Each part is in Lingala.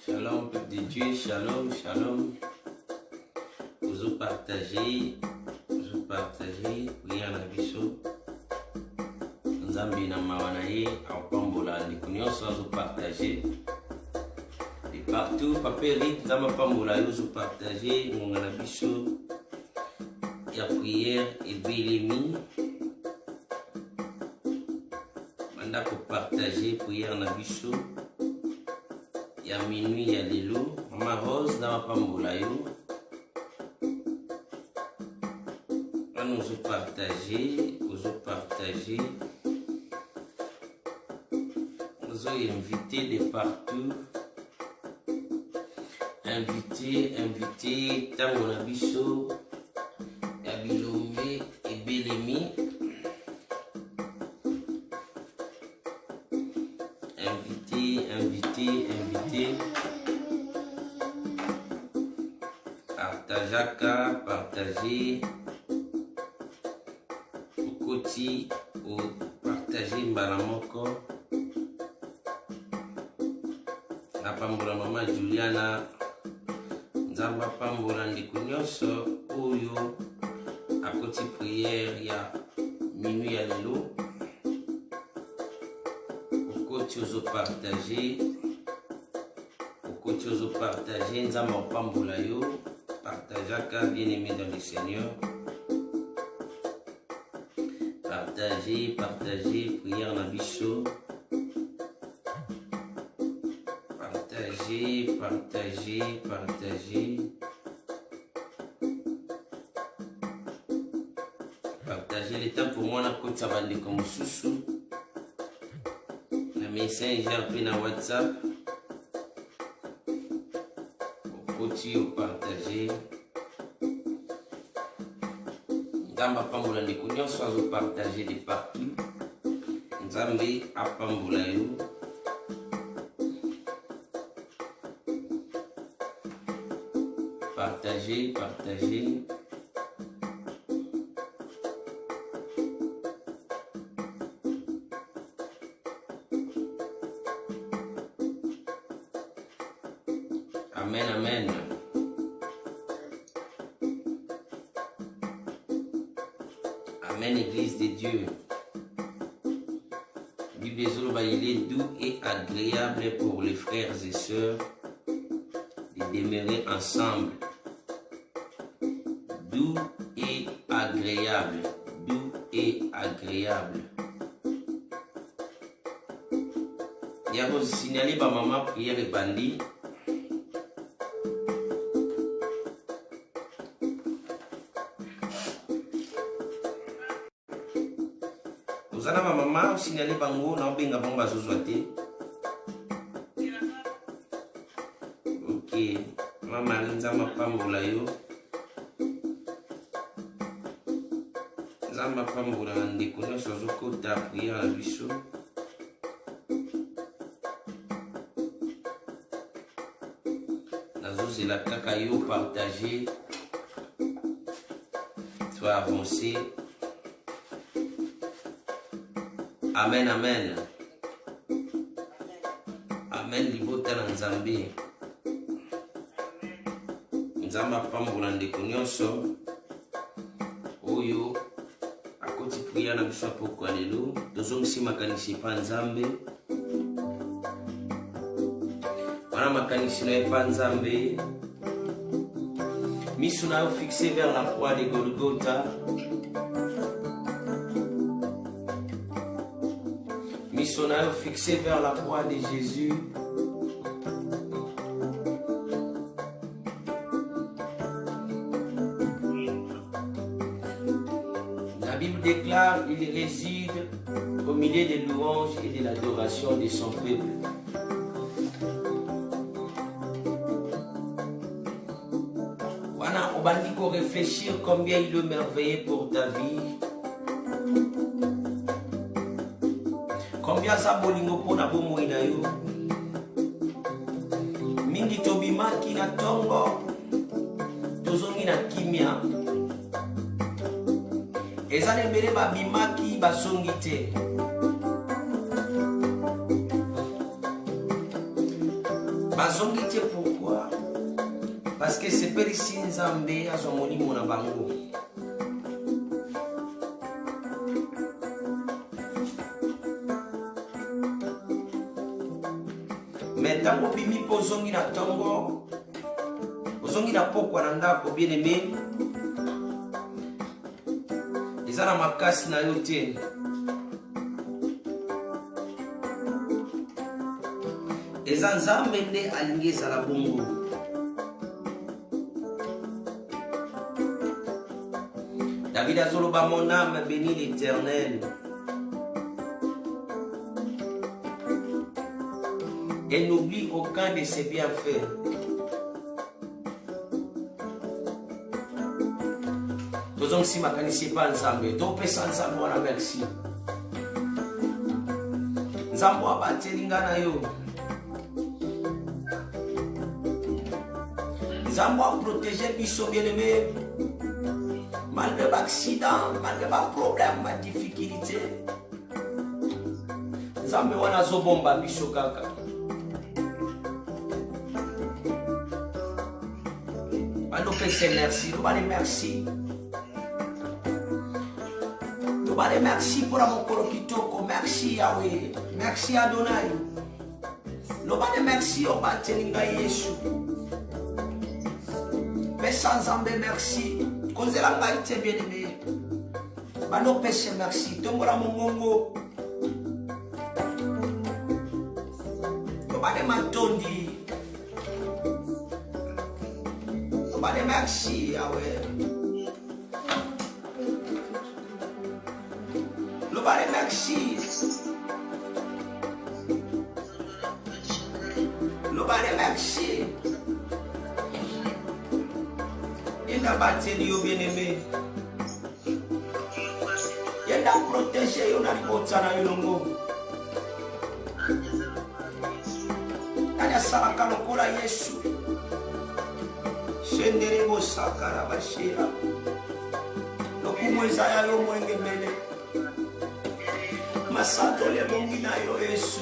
Shalom, peuple de Dieu, shalom, shalom. Vous partagez, prière na biso. Nzambi na mawana ye, apambola ndikunyonso vous partagez. Et partout, paperi, nzamba pambola yo vous partagez, ngonga na biso. Ya prière et belemi. Manda pour partager prière na biso. Ya minuit ya lelo, Mama Rose na pambola yo. Nous partager, nous inviter de partout, inviter, tango na biso, ya bilombe et belemi, inviter, partager, ou partager mbalamoko na pambola mama Juliana nzamba pambola ndikunyonso oyo akoti prière ya minuit ya lelo okoti ozo partager nzamba pambola yo partageaka bien aimé dans le Seigneur. Partagez, prière na biso. Partagez. Partagez le temps pour moi na kota bande comme susu. Na messenger pe na WhatsApp. Koti au partager. Nzamba pambola ndikunyonso azo partager de partout. Nzambe apambola yo. Partagez. Amen. Amen, Église de Dieu. Il est doux et agréable pour les frères et sœurs de demeurer ensemble. Doux et agréable. Il y a aussi signalé par maman prière et bandit. Zana ma mama signalé bango na benga bango bazozwate. OK, mama nzama pambola yo. Nzama pambola ndeko nyonso azokota prière na biso. Nazozela kaka yo partager. Toi avancer. Amen. Libota na Nzambe. Nzamba pambola ndeko nyonso oyo akoti priya na biso poko lelo tozongisi makanisi pa Nzambe. Wana makanisi na pa Nzambe. Miso na yo fixé vers la croix de Golgotha. Missionnaire fixé vers la croix de Jésus. La Bible déclare qu'il réside au milieu des louanges et de l'adoration de son peuple. Voilà, on va dire réfléchir combien il est merveilleux pour ta vie. Combien ça bolingo pona bomoi na yo. Mingi tobimaki na tongo. Tozongi na kimia. Ezale mbele babimaki basongi te. bazongi te pourquoi? Parce que c'est pelisi nzambe azwa molimo na bango. Mais ntango bimi mpo ozongi na ntongo, ozongi na pokwa na ndako bien aimé, eza na makasi na yo te. Eza nzambe nde alingi ezala bongo. David azoloba, mon âme bénit l'Éternel et n'oublie aucun de ses bienfaits. Tozong si makanisi pa nzambe, topesa nzambe wana merci. Nzambe abateli nga na yo. Nzambe a protégé biso bien-aimé. Malgré l'accident, malgré les problèmes, les difficultés. Nzambe wana zobomba biso kaka. Pese merci, nous allons merci. Nous allons merci pour mon corps kitoko, merci Yahweh, merci Adonai. Nous allons merci au Batelinga Yesu. Mais sans Nzambe merci, cause la ngaite bien aimé. Bano pese merci, tombola mongongo. Nous allons matondi. Merci Yahweh. Le balai merci. Le balai merci. Il a battu Dieu bien-aimé. Il a protégé il a libotana yongo. Nanya salaka lokola Yesu. Shenderebo sakara bashira lokumweza yayo mwenge mele masato le bongi na yo Yesu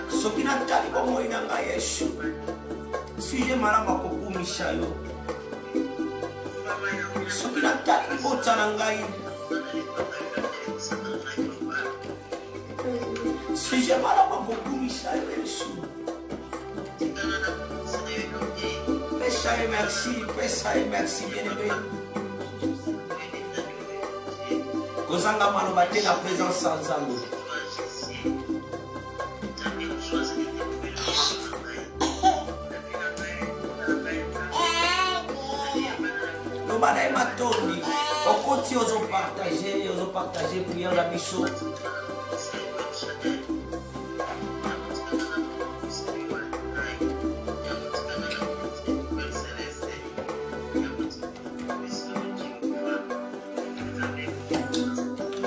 sokina tali bomo inanga Yesu suye marama kokumisha yo sokina tali botana ngai suye marama kokumisha yo Yesu. Pesa et merci, bien-aimé. Kozanga mano bate la présence sans Nzambe. Nous bana matoni. On continue aux partager prière la biso.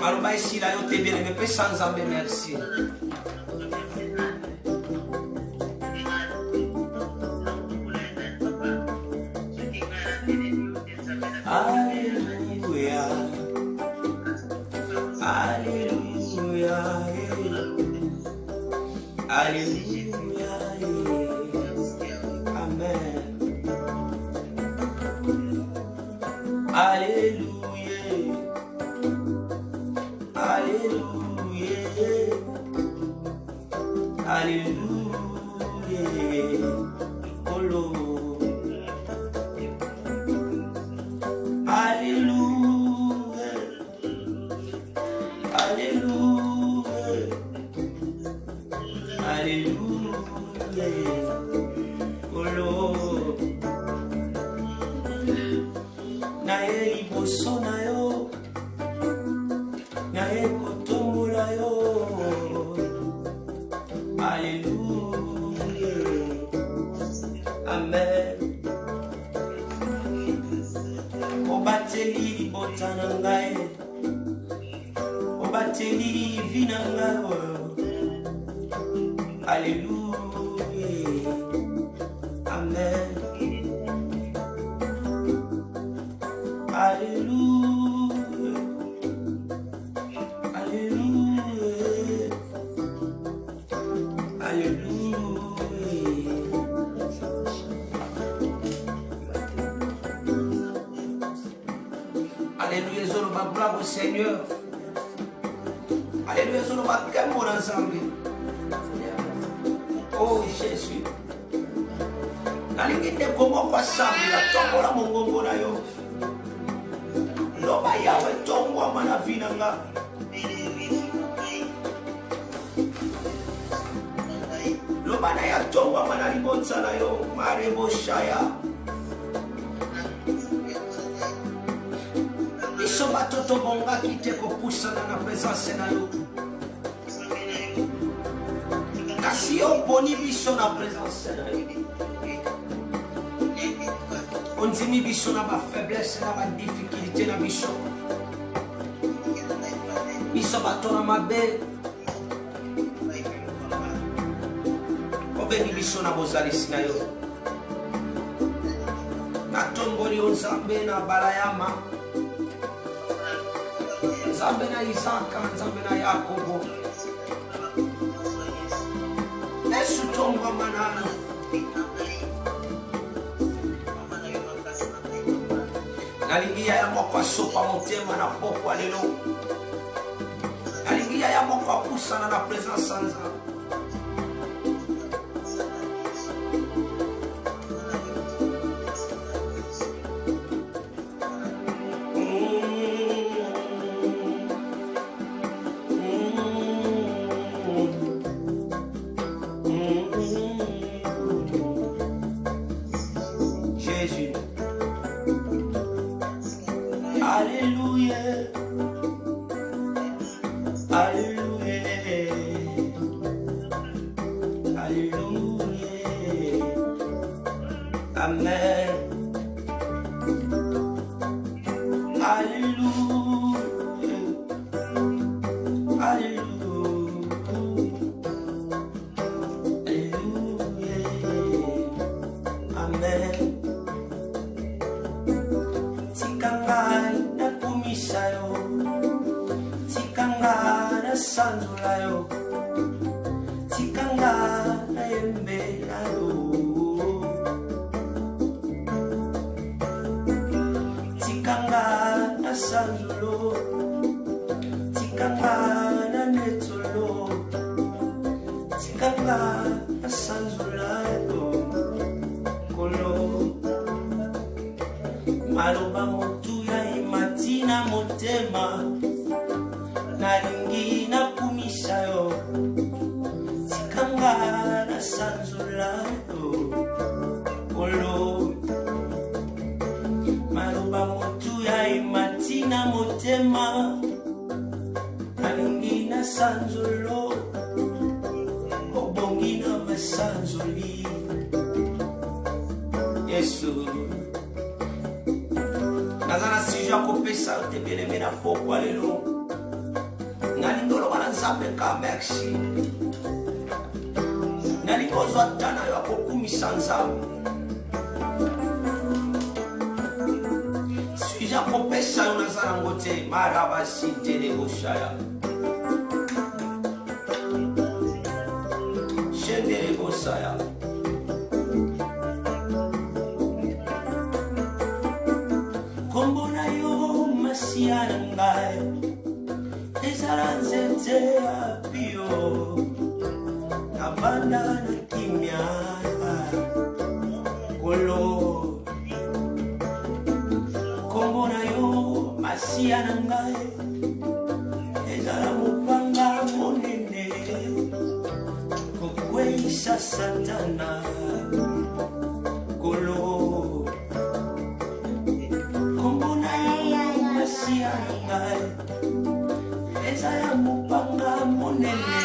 Maruba ici là, yo te bien, mais pas sans Nzambe merci. Alléluia, Alléluia, Alléluia, Amen. Alléluia. Alléluia, oh Lord. Alléluia, Alléluia, Alléluia, oh Lord. Nae liboso na yo, nae kotombola yo. Alléluia, Amen. Obateli botana ngai, obateli vina ngai. Alléluia, Amen. Alléluia, Alléluia. Alléluia. Alléluia, zolo ba gloire au Seigneur. Alléluia, zolo ba kemo ensemble. Oh Jésus. Nalingi te komo kwa sambi la tongo la mongongo na yo. Loba yawe tongo wa manavina nga. Loba na ya tongo wa manaribonsa na yo. Marebo shaya. Biso batoto bonga kite ko pusana na presence na yo. Kasi yo boni biso na presence na yo. On dit biso na ba faiblesse na ba difficulté na biso. Biso batona mabe. Obeni biso na bozalisi na yo. Na tomboli onzambe na balayama. Nzambe na Isaka, nzambe na Yakobo. Esu tongo manano. Nalingia ya mokwa sopa motema na pokwa lelo. Nalingia ya mokwa kusana na presence sanza. Maloba motu ya imatina motema nalingi na kumisa yo tikanga na sanzula yo kolo. Maloba motu ya imatina motema nalingi na sanzulo obongi na masanzuli Yesu. Nazana sija kopesa te bien-aimé na pokwa lelo. Nalindolo bana nzambe ka merci. Nalikozwa tana yo akokumisa nzambe. Sija kopesa yo nazana ngote maraba sintele boshaya. Shendele bosaya. Ngai esaranzete apio navanda na kimya kolo kombo na yo masia na ngai ezala mopanga monene kokweisa satana kolo. Ezaya mupanga monene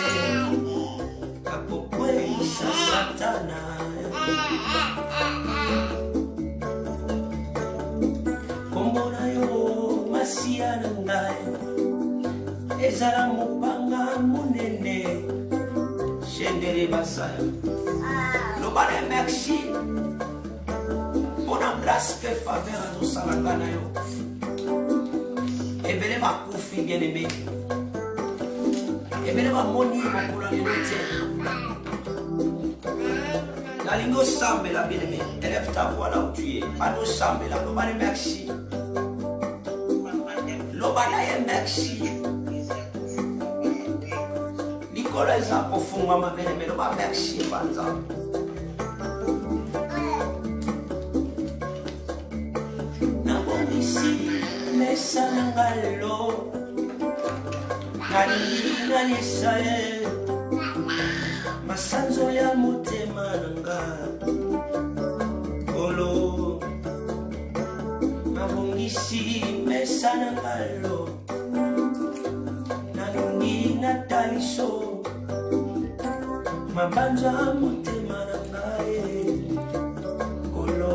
kakokweisa satana kombo na yo masia na ngai ezala mupanga monene shendere basaya lobana merci bona grâce pe faveur azosalanga na yo ebele bakufi bien-aimé ebele bamoni makolo lelo te nalingi osambela bien-aimé élève ta voix là où tu es bana osambela lobane merci Lobanaye merci. Likolo eza kofunga mabele melo ba merci banza. Nabongisi mesa ngalo. Nalina yesaye. Masanzo ya motema nanga. Olo. Nabongisi mesa ngalo. Nalungi nataliso. Mabanja motema nangaye. Olo.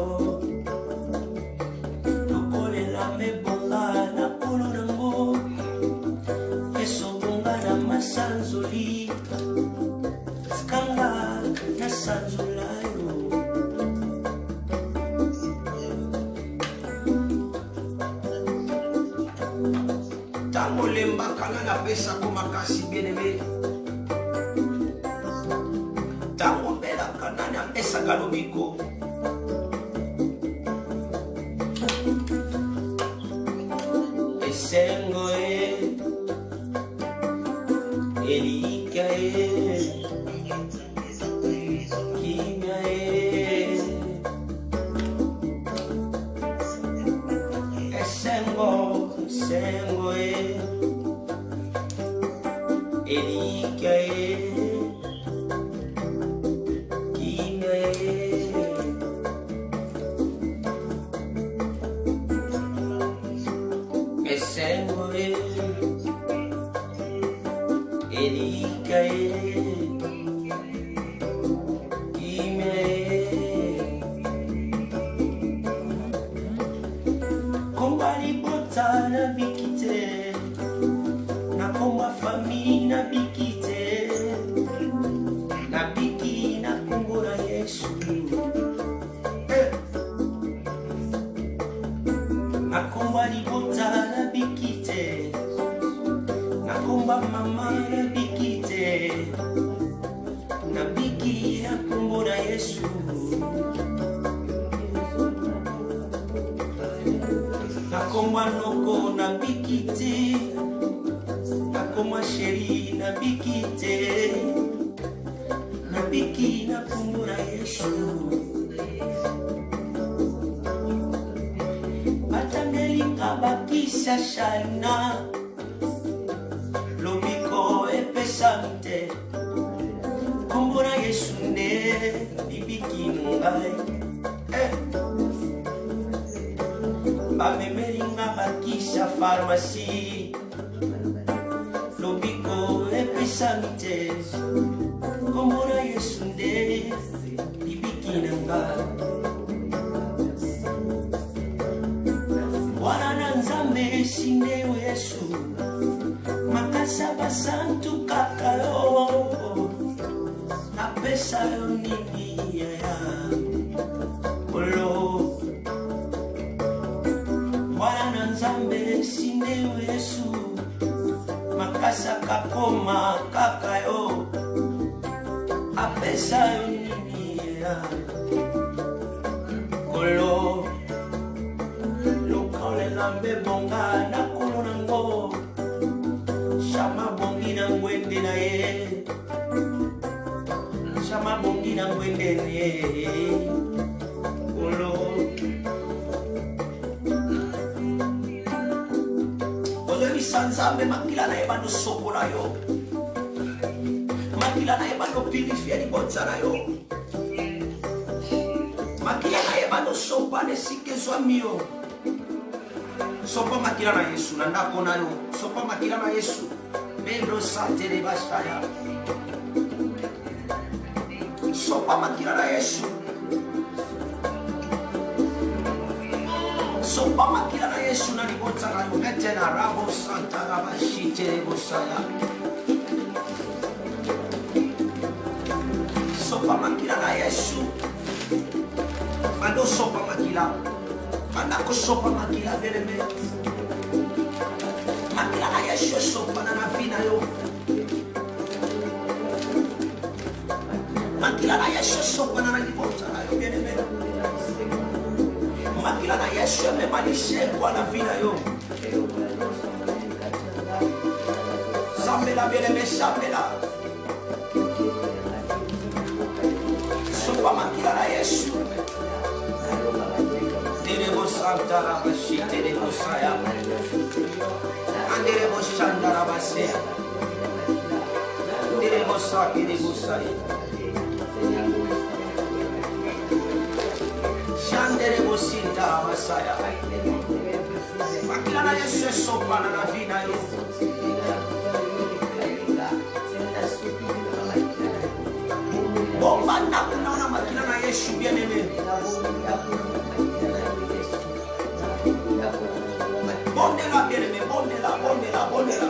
Lokolela mebonga na polo nango. Esobonga na masanzoli. Skanga na sanzolayo. Tango lemba kanga na pesa kumakasi bien-aimé. Tango bela kanana pesa galobiko. Esengo Erika Kimia Esengo Erika Kimia Esengo Erika Kimia Kombali bota na bikite na komba famille na bikite na biki na kumbura Yesu na kombali bota na bikite na komba mama na bikite na biki na kumbura Yesu Nakoma noko na bikite Nakoma sheri na bikite Na biki na kumbura Yesu Batangeli kabakisa shana Lobiko epesa mite Kumbura Yesu ne Bibiki nungai Bamemeringa bakisha pharmacie Lobiko epesa mitez Kombora Yesu nde Ibiki nanga Wana na nzambe sinde Yesu Makasa basantu kakalo Napesa yo nini yaya Olo Nzambe sinde Yesu Makasa kakoma kakayo Apesa yo nini ya Kolo Lokale lambe bonga na kolo nango Shama bongi na ngwende na ye Shama bongi na ngwende na ye Kolo Sanzambe makila na eba no soko na yo Makila na eba no purifia ni bonza na yo Makila na eba no sopa ne sike zwa mio Sopa makila na Yesu na ndako na yo Sopa makila na Yesu Membro sante de bashaya Sopa makila na Yesu Sopa makila na Yesu na libonza na yo Mete na rabo santa rabashite rebosaya Sopa makila na Yesu Mando sopa makila Mandako sopa makila vereme Makila na Yesu sopa na nafina yo Makila na Yesu sopa na libonza na yo Vereme Makila na Yesu me malishe kwa na vida yo Chambela, bien-aimé, chambela. Sopa makila na Yesu. Derebo Santa Rabashi, Derebo Saya. Anderebo Shanda Rabasea. Derebo Saki, Derebo Saya. Shanderebo Sinta Rabasaya. Makila na Yesu sopa na vina yo. Bomba na kuna makila na Yesu bien-aimé. Bondela bien-aimé, bondela, bondela, bondela.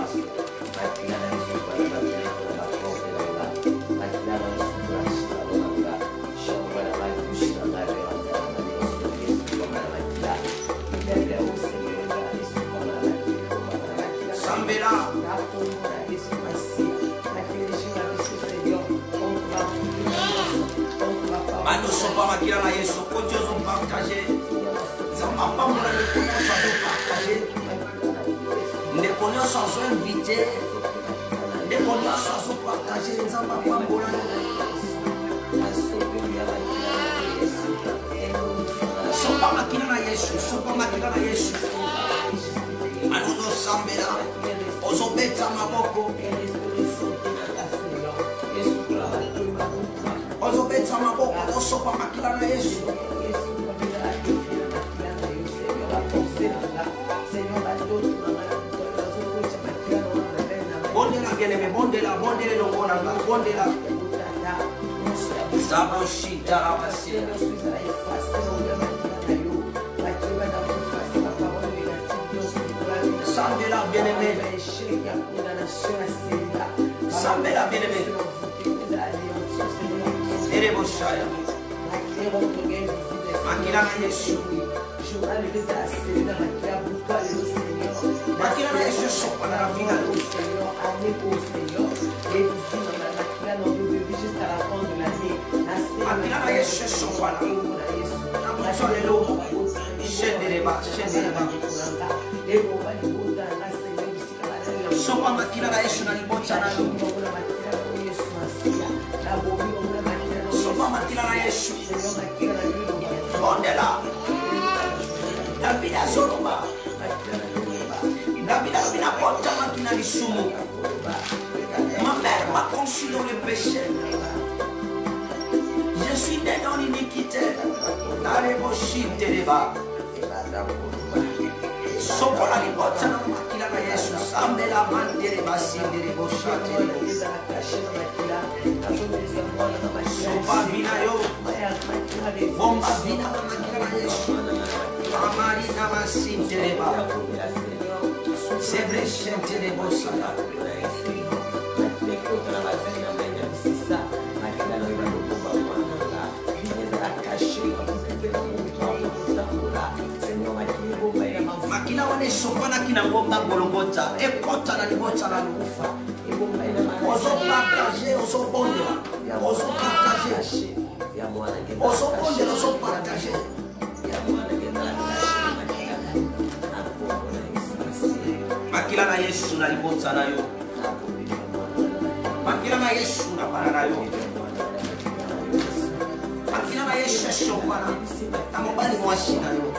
Sambela. Mano sopa makila na Yesu, kojo zo partager. Zamba pas mon ami connaissance à vous partager. Ne connaissance à vous inviter. Ne connaissance à vous partager. Zamba pas mon ami. Sopa makila na Yesu, sopa makila na Yesu. Mano no sambela. Ozobeta maboko. Ozobeta maboko, osopa makila na Yesu. Bondela bien-aimé, bondela, bondela no bonanga, bondela. Zaboshita Rabasea. Sambela bien-aimé. Sambela bien-aimé. Derebo Shaya. Makila na Yesu. Makila na Yesu sopa na vina. Makila na Yesu sopa na. Namucholelo. Shendereba, shendereba. Sopa makila na Yesu na libocha na yo. Sopa makila na Yesu. Bondela. Nabila Zoroma. Nabila porta makina lisumu. Ma mère m'a conçu dans le péché. Je suis né dans l'iniquité. Sokola libota na makila na Yesu. Sambela mandere basindere boshate. Sopa vina yo. Bomba vina na makila na Yesu. Amari na masindere ba. Sebre shentere bosala. Makila wane sopana kina ngomba gologota ekota na libota na lufa. Ozo partager, ozo bondela, ozo partager, ozo bondela, ozo partager. Makila na Yesu na libota na yo. Makila na Yesu na para na yo. Makila na Yesu sopana. Tamobali mwashi na yo.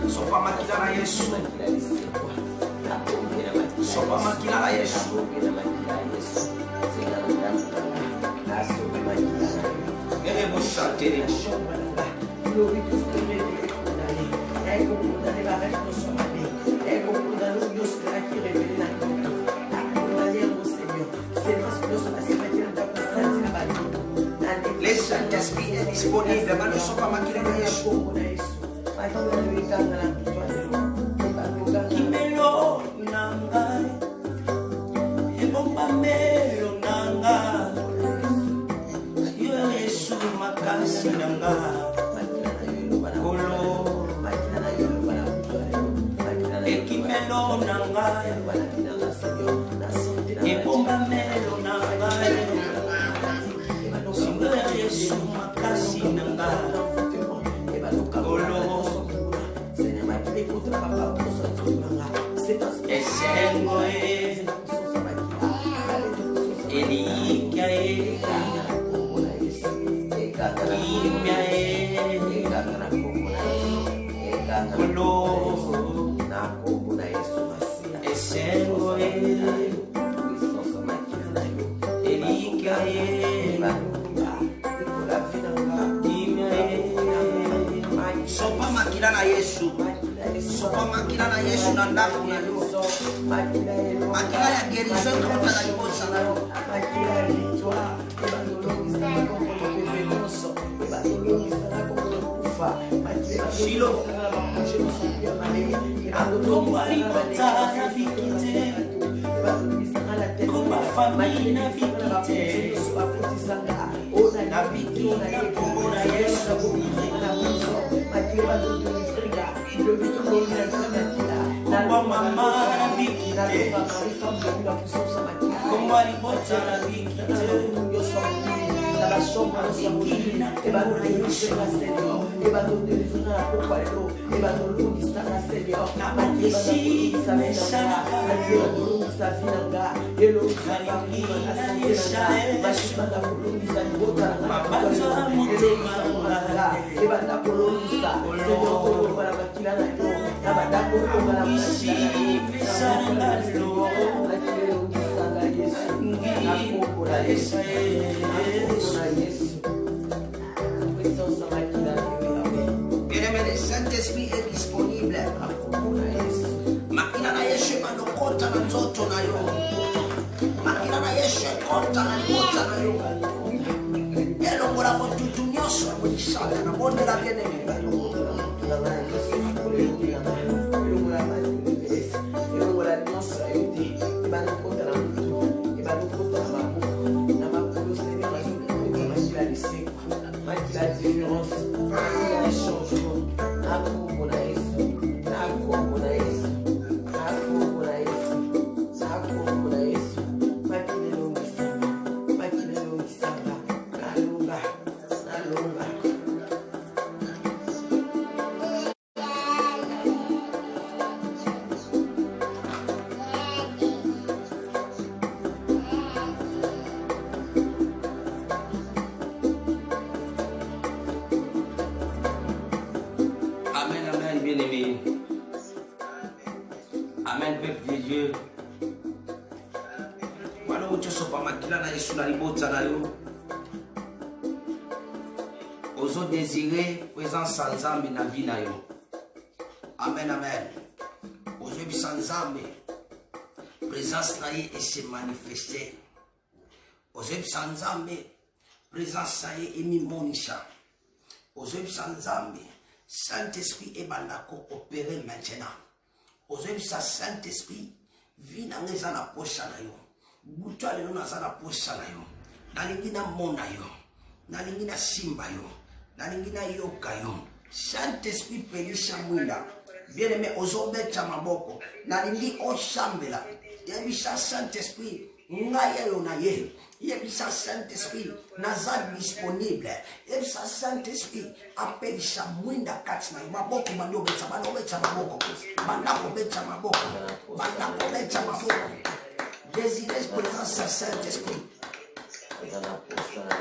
Sopa makila na Yesu. Sopa makila na Yesu. Ele bushatere. Le Saint-Esprit est disponible, ma ne sopa makila na Yesu. Kimelo nanga, ebomba melo nanga, yo Yesu makasi nanga, kolo, ekimelo nanga, ebomba melo nanga, yo Yesu makasi nanga, kolo. Esengo Yesu na ndako na yo. Makila ya guérison ekota na libota na yo. Shilo. Komba libota na vikite. Komba famille na vikite. Na vikite na kombo na Yesu. Komba mama na vikite. Komba libota na vikite. Bien-aimé, le Saint-Esprit est disponible. Makina na Yesu manokota na nzoto na yo. Makina na Yesu ekota na libota na yo. Elongola motutu nyonso ya monisaka na bonde la bien-aimé. Ozo désirer présence sans âme na vie na yo. Amen, amen. Ozo bi sans âme présence na ye et se manifester. Ozo bi sans âme présence na ye et mi monisha. Ozo bi sans âme Saint-Esprit et bandako opérer maintenant. Ozo bi sa Saint-Esprit vie na ngeza na posha na yo. Butwa lelo na za na posha na yo. Nalingi na mona yo. Nalingi na simba yo. Nalingi na yoka yo. Saint-Esprit pelisha mwila. Bien-aimé, ozobe chamaboko. Nalingi o shambela. Yebisa Saint-Esprit. Ngaya yo na ye. Yebisa Saint-Esprit. Naza disponible. Yebisa Saint-Esprit. Apelisha mwinda katina. Maboko mando becha. Mando becha maboko. Mandako becha maboko. Mandako becha maboko. Désirez présence à Saint-Esprit.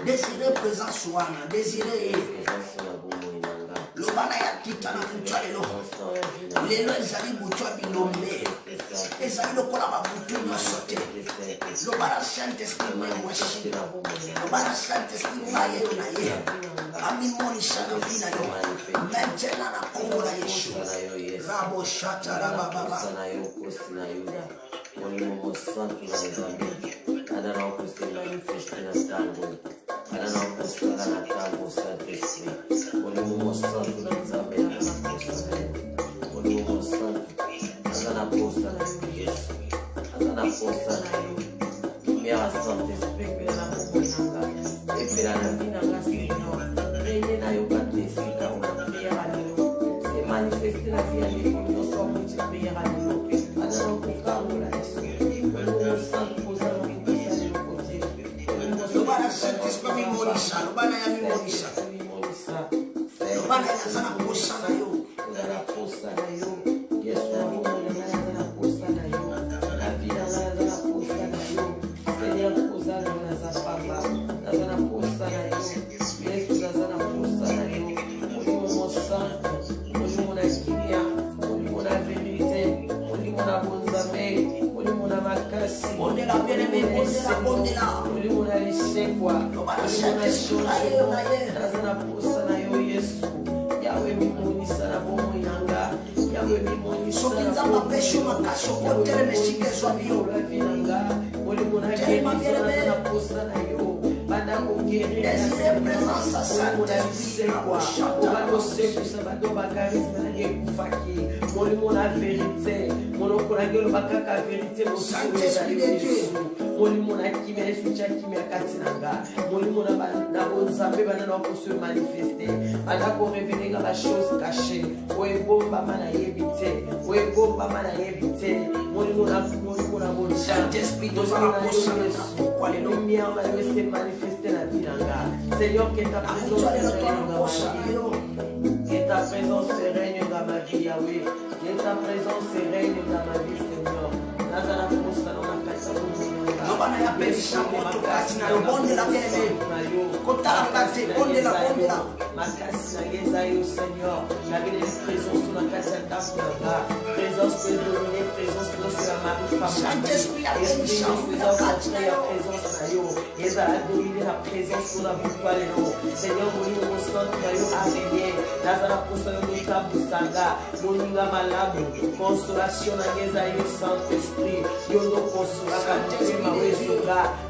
Désirez présence Wana. Désirez Lobana ya kita na kuchwa lelo. Lelo ezali butwa binombe. Ezali lokola babutu nyosote. Lobana Saint-Esprit mwe mwashi. Lobana Saint-Esprit mwaye yo na ye. Ami moni shana vina yo. Maintenant na kongo la Yesu. Rabo shata raba baba. Molimo santo na exame, cada não custa manifesta na tango, cada não custa na tango santo espírito. Molimo santo na exame, cada não custa na molimo santo, cada não custa na Yesu, cada não custa na minha santo espírito na boca, e pela na vida gastina, reine na yoga desfica uma primeira no, se manifesta na vida de como só muito primeira no, cada não custa Saint-Esprit mi monisha, lobana ya mi monisha. Lobana ya sana posha na yo. Sana posha na yo. Yesu na sana posha na yo. Na vida na sana posha na yo. Seria posha na sana papa. Na sana posha na yo. Yesu na sana posha na yo. Molimo santo, molimo na kiria, molimo na vérité, molimo na bonzame, molimo na makasi. Bondela bien-aimé, bondela. Molimo na lisekwa. Nazana posa na yo Yesu. Yawe mi monisa na bomo yanga. Yawe mi monisa na mapesho makasho kotere meshike zwabio. Tellement bien-aimé. Désirez présence à Saint-Esprit. Saint-Esprit de Dieu. Saint-Esprit de Seigneur, que ta présence règne dans ma vie, Yahweh. Que ta présence règne dans ma vie, Seigneur. Seigneur, la présence sur la casa présence peut dominer, présence peut se la Saint-Esprit a béni et ça a dominé la présence sur la victoire. Seigneur, mon sang, Nazara Posa Busanga, Moninga Malabu, consolation à Yezaïo Saint-Esprit, Yodo Consolaka, Yodo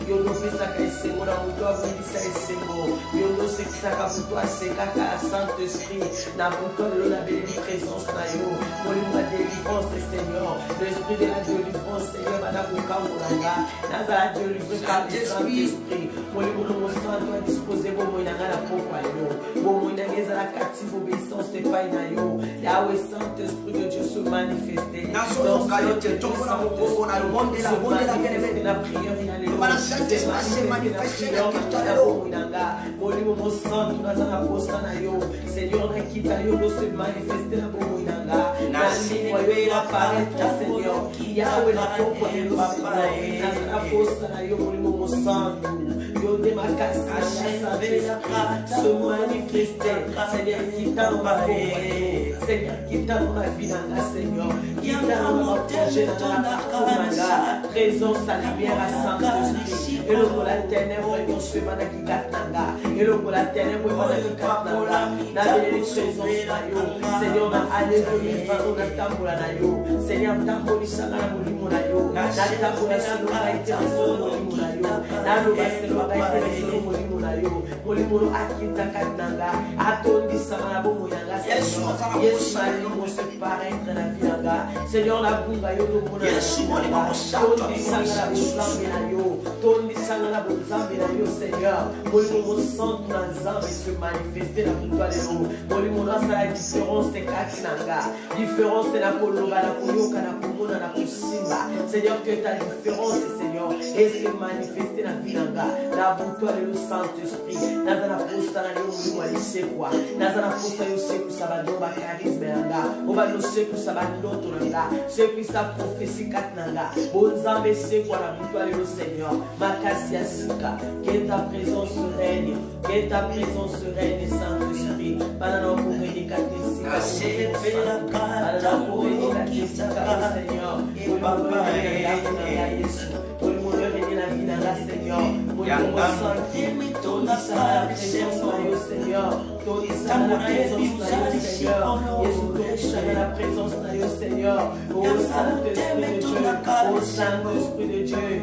Yodo Pesaka Semona, Mutua Vindisa Semo, Yodo Sexaka Mutua Sekaka, Saint-Esprit, Nabuto de la présence Nayo, Moninga délivrance, Seigneur, l'esprit de la délivrance, Seigneur, Madame Moulanga, Nazara délivrance, Saint-Esprit, Moninga Saint doit disposer vos moyens à la Popayo, vos moyens à la captive obéissance de Painayo, Yahweh Saint-Esprit de Dieu se manifester. Dans la prière, Seigneur, se manifester Seigneur, qui t'a dans ma vie, Seigneur, qui t'a dans ma vie, Seigneur, qui t'a dans ma projet, présence à lumière à Saint-Esprit, et le mot la ténèbre, et on se va dans qui katnanga, et le mot la ténèbre, et on va dans qui katnanga, dans les présence, Seigneur, on a allé de l'hiver, on a tamboula nayo, Seigneur, tamboli sangala molimo nayo, na tamboli sangala ite molimo nayo, na loba sangala ite molimo nayo, molimo akita katnanga, atondi sangala bomo yanga, Yesu malimo se paraître dans la vie yanga, Seigneur, la bunga yo do mona, Yesu molimo tondi sangala bozambe nayo, tondi sangala bozambe nayo, Seigneur, molimo santo na zambe se manifester dans toi les noms, molimo na la différence de katinanga, différence de la koloba, la koyoka, la komona, la kosimba, Seigneur, que ta différence, Seigneur, et se manifester dans la vie yanga, la boutoir de le Saint-Esprit, dans la posta na yo molimo alisekwa, dans la posta yo seku sabadoba charisme yanga, oba no seku sabandoto nanga, seku sa prophétie katnanga, bonzambe seku la boutoir de le Seigneur, makasi asika, que ta présence règne, Saint-Esprit, banana pour rédicater Seigneur, la présence de Seigneur, oh Saint-Esprit de Dieu,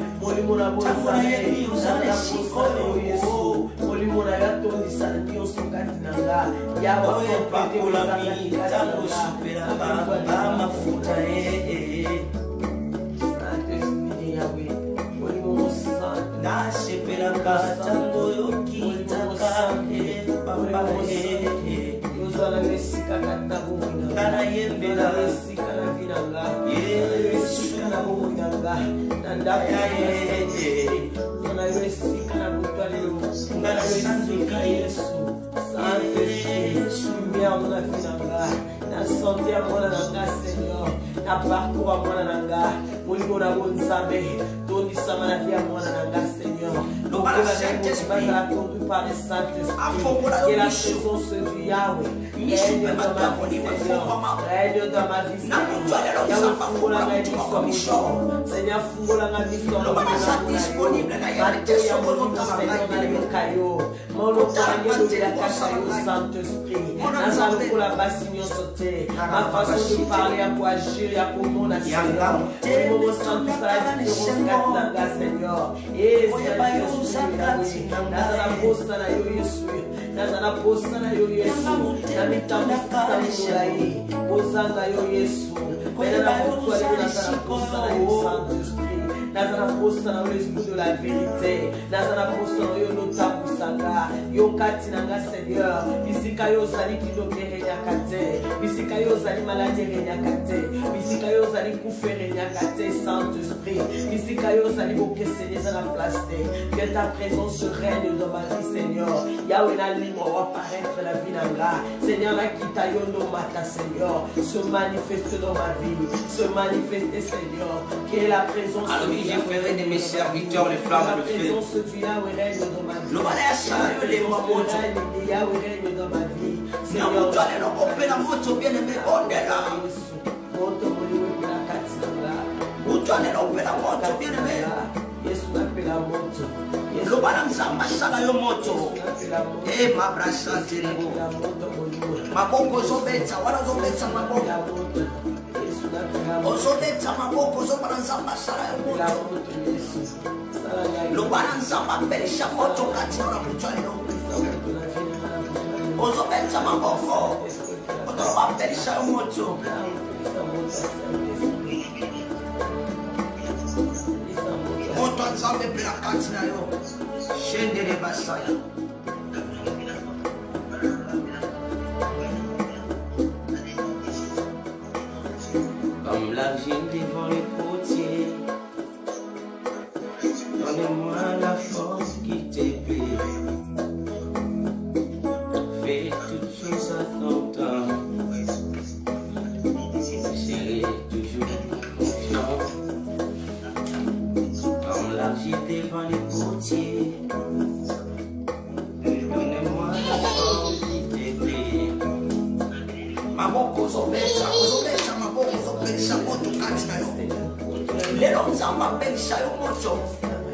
molimo na bonzambe tondisama na vie ya mwana na nga Seigneur Loba la Saint-Esprit. conduit par le Saint-Esprit Afongola que la biso. présence du Yahweh Miso règne pe dans ma makambo vie ni Seigneur mefungwama. règne dans ma vie Na mutwale lo Yahweh zamba fungola fungola nga mtu miso wako misho. Seigneur fungola nga miso Loba na sa disponible na ya teso ko zo kama Seigneur ngai. nalekayo Saint-Esprit nazalukola basi nyonso te ma façon de parler ya koagir ya komona Seigneur Momo Santo sala différence kati na nga Seigneur nazala posa na yo Yesu nazala posa na yo Yesu na mitambo molai pozanga yo Yesu pena na motu alio nazala posa na yo Saint-Esprit nazala posa na yo l'esprit de la vérité nazala posa na yo lotambwisanga yo kati na nga Seigneur bisika yo ozali kidoki erenyaka te bisika yo ozali maladi erenyaka te bisika yo ozali kufa erenyaka te Saint-Esprit bisika yo ozali bokeseni eza na place te que ta présence règne dans ma vie Seigneur Yahweh nalimo apparaître la vie na nga Seigneur nakita yo nomata Seigneur se manifeste dans ma vie se manifester Seigneur que la présence Alors oui, je ferai de mes serviteurs les flammes de feu. Loba la sayo le mamoto. Yahweh règne dans ma vie. Na mutwale lo opela moto bien aimé ondela. Moto molimo pela kati na nga. Mutwale lo opela moto bien aimé. Yesu napela moto. Loba na nzamba sala yo moto. Eh mabrasa terebo. Maboko zobetsa wala zobetsa maboko. Ozobetsa maboko zobana nzamba sala yo moto. Loba na nzamba belisha moto kati na mutwale lo. Ozobetsa maboko. Otoba belisha yo moto. Moto nzambe pela kati na yo. Shendele basaya. Comme l'argile devant les potiers, donnez-moi la force qui t'épée. Fais toutes choses à ton temps. Serai toujours confiant. Comme l'argile devant les potiers, donnez-moi la force qui t'épée. Maboko zobetsa maboko zobelisha moto kati na yo. Lelo nzamba belisha yo moto.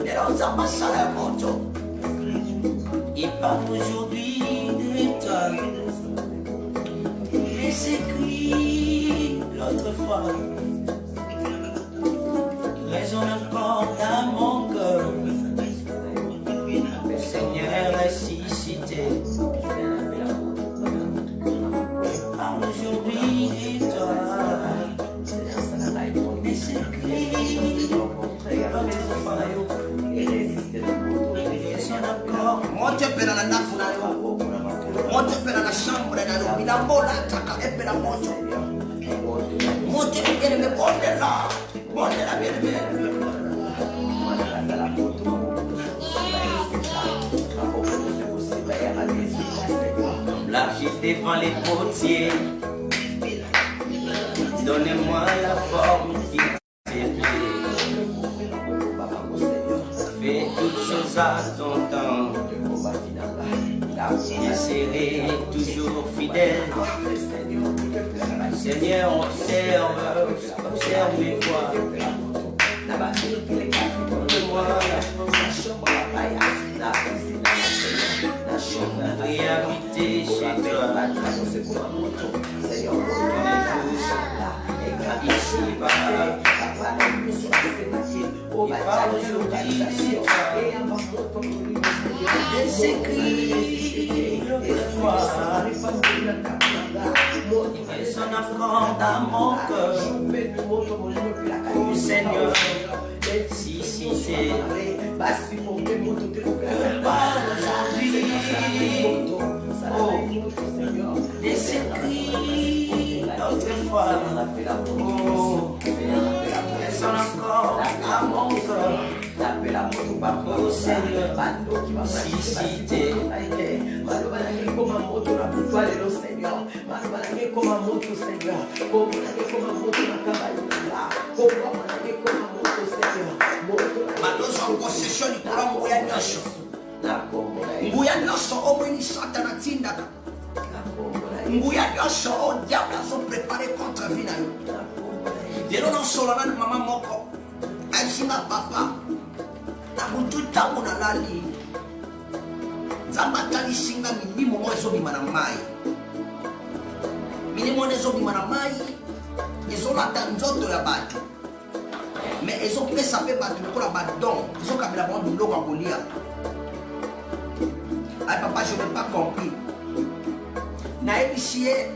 Lelo nzamba sala yo moto. Il parle aujourd'hui de toi. Les écrits L'autre fois, résonne encore dans mon cœur. Seigneur, ressuscité. Parle aujourd'hui de toi. Les écrits, résonne encore. moto epela na ndaku na yo. Moto epela na chambre na yo. Milambola taka epela moto. Moto bien aimé bondela. Bondela bien aimé. L'argile devant les potiers. Donnez-moi la forme qui t'épée. Fais toutes choses à ton temps. Je serai toujours fidèle. Seigneur, observe mes voies. Donne-moi la force. Je voudrais habiter chez toi. Ici-bas. Il parle aujourd'hui de toi. Les écrits Autrefois, il résonne encore dans mon cœur. Oh Seigneur, si c'est parle aujourd'hui. Oh, les écrits d'autrefois. Oh, résonne encore dans mon cœur. Oh Seigneur, si t'es Seigneur, puissante na tindaka. Nguya nyonso o diable azo préparé contre vie na yo. Lelo nasolana na mama moko asinga papa na mutu ntango nalali nzambe atalisinga milimo moko ezobima na mai. Milimo wana ezobima na mai ezolata nzoto ya bato mais ezopesa mpe bato lokola badon ezokabela bango biloko ya kolia. Ay papa, je n'ai pas compris. Naebisi ye,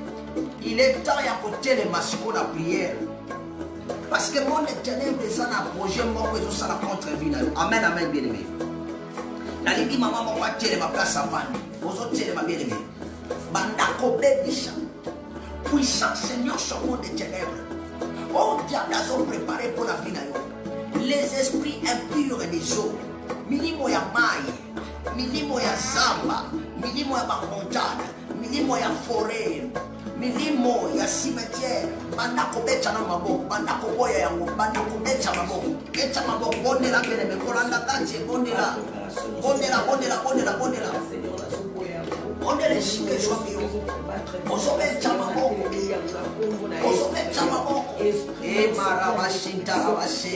il est temps ya kotelema siko na prière. Parce que mon éternel eza na projet moko ezosala contre vie na yo. Amen, amen, bien aimé. Nalingi mama moko atelema place avandi. Ozotelema bien aimé. Banda kobebisa. Puissance nyonso monde des ténèbres. Oh, diable azo préparé pour la vie na yo. Les esprits impurs des eaux. Milimo ya mai. Milimo ya zamba, milimo ya bamontane, milimo ya forêt, milimo ya cimetière. Banda kobecha na maboko, banda koboya yango, banda kobecha maboko. Becha maboko, bondela bene me kolanda kanje, bondela. Bondela, bondela, bondela, bondela. Bondela shike shwapio. Ozobecha maboko. Ozobecha maboko. Marabashinta rabashe.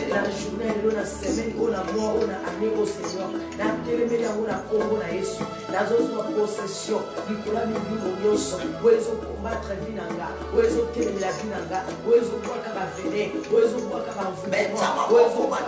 La journée, la semaine, la mois, la année au Seigneur. La télémédia, la Congo, la Yesu. La zone de possession. Nicolas Mibioso. Où est-ce qu'on combattre Vinanga? Où est-ce qu'on télé la Vinanga? Où est-ce qu'on voit qu'à venir? Où est-ce qu'on voit qu'à venir? Où est-ce qu'on voit qu'à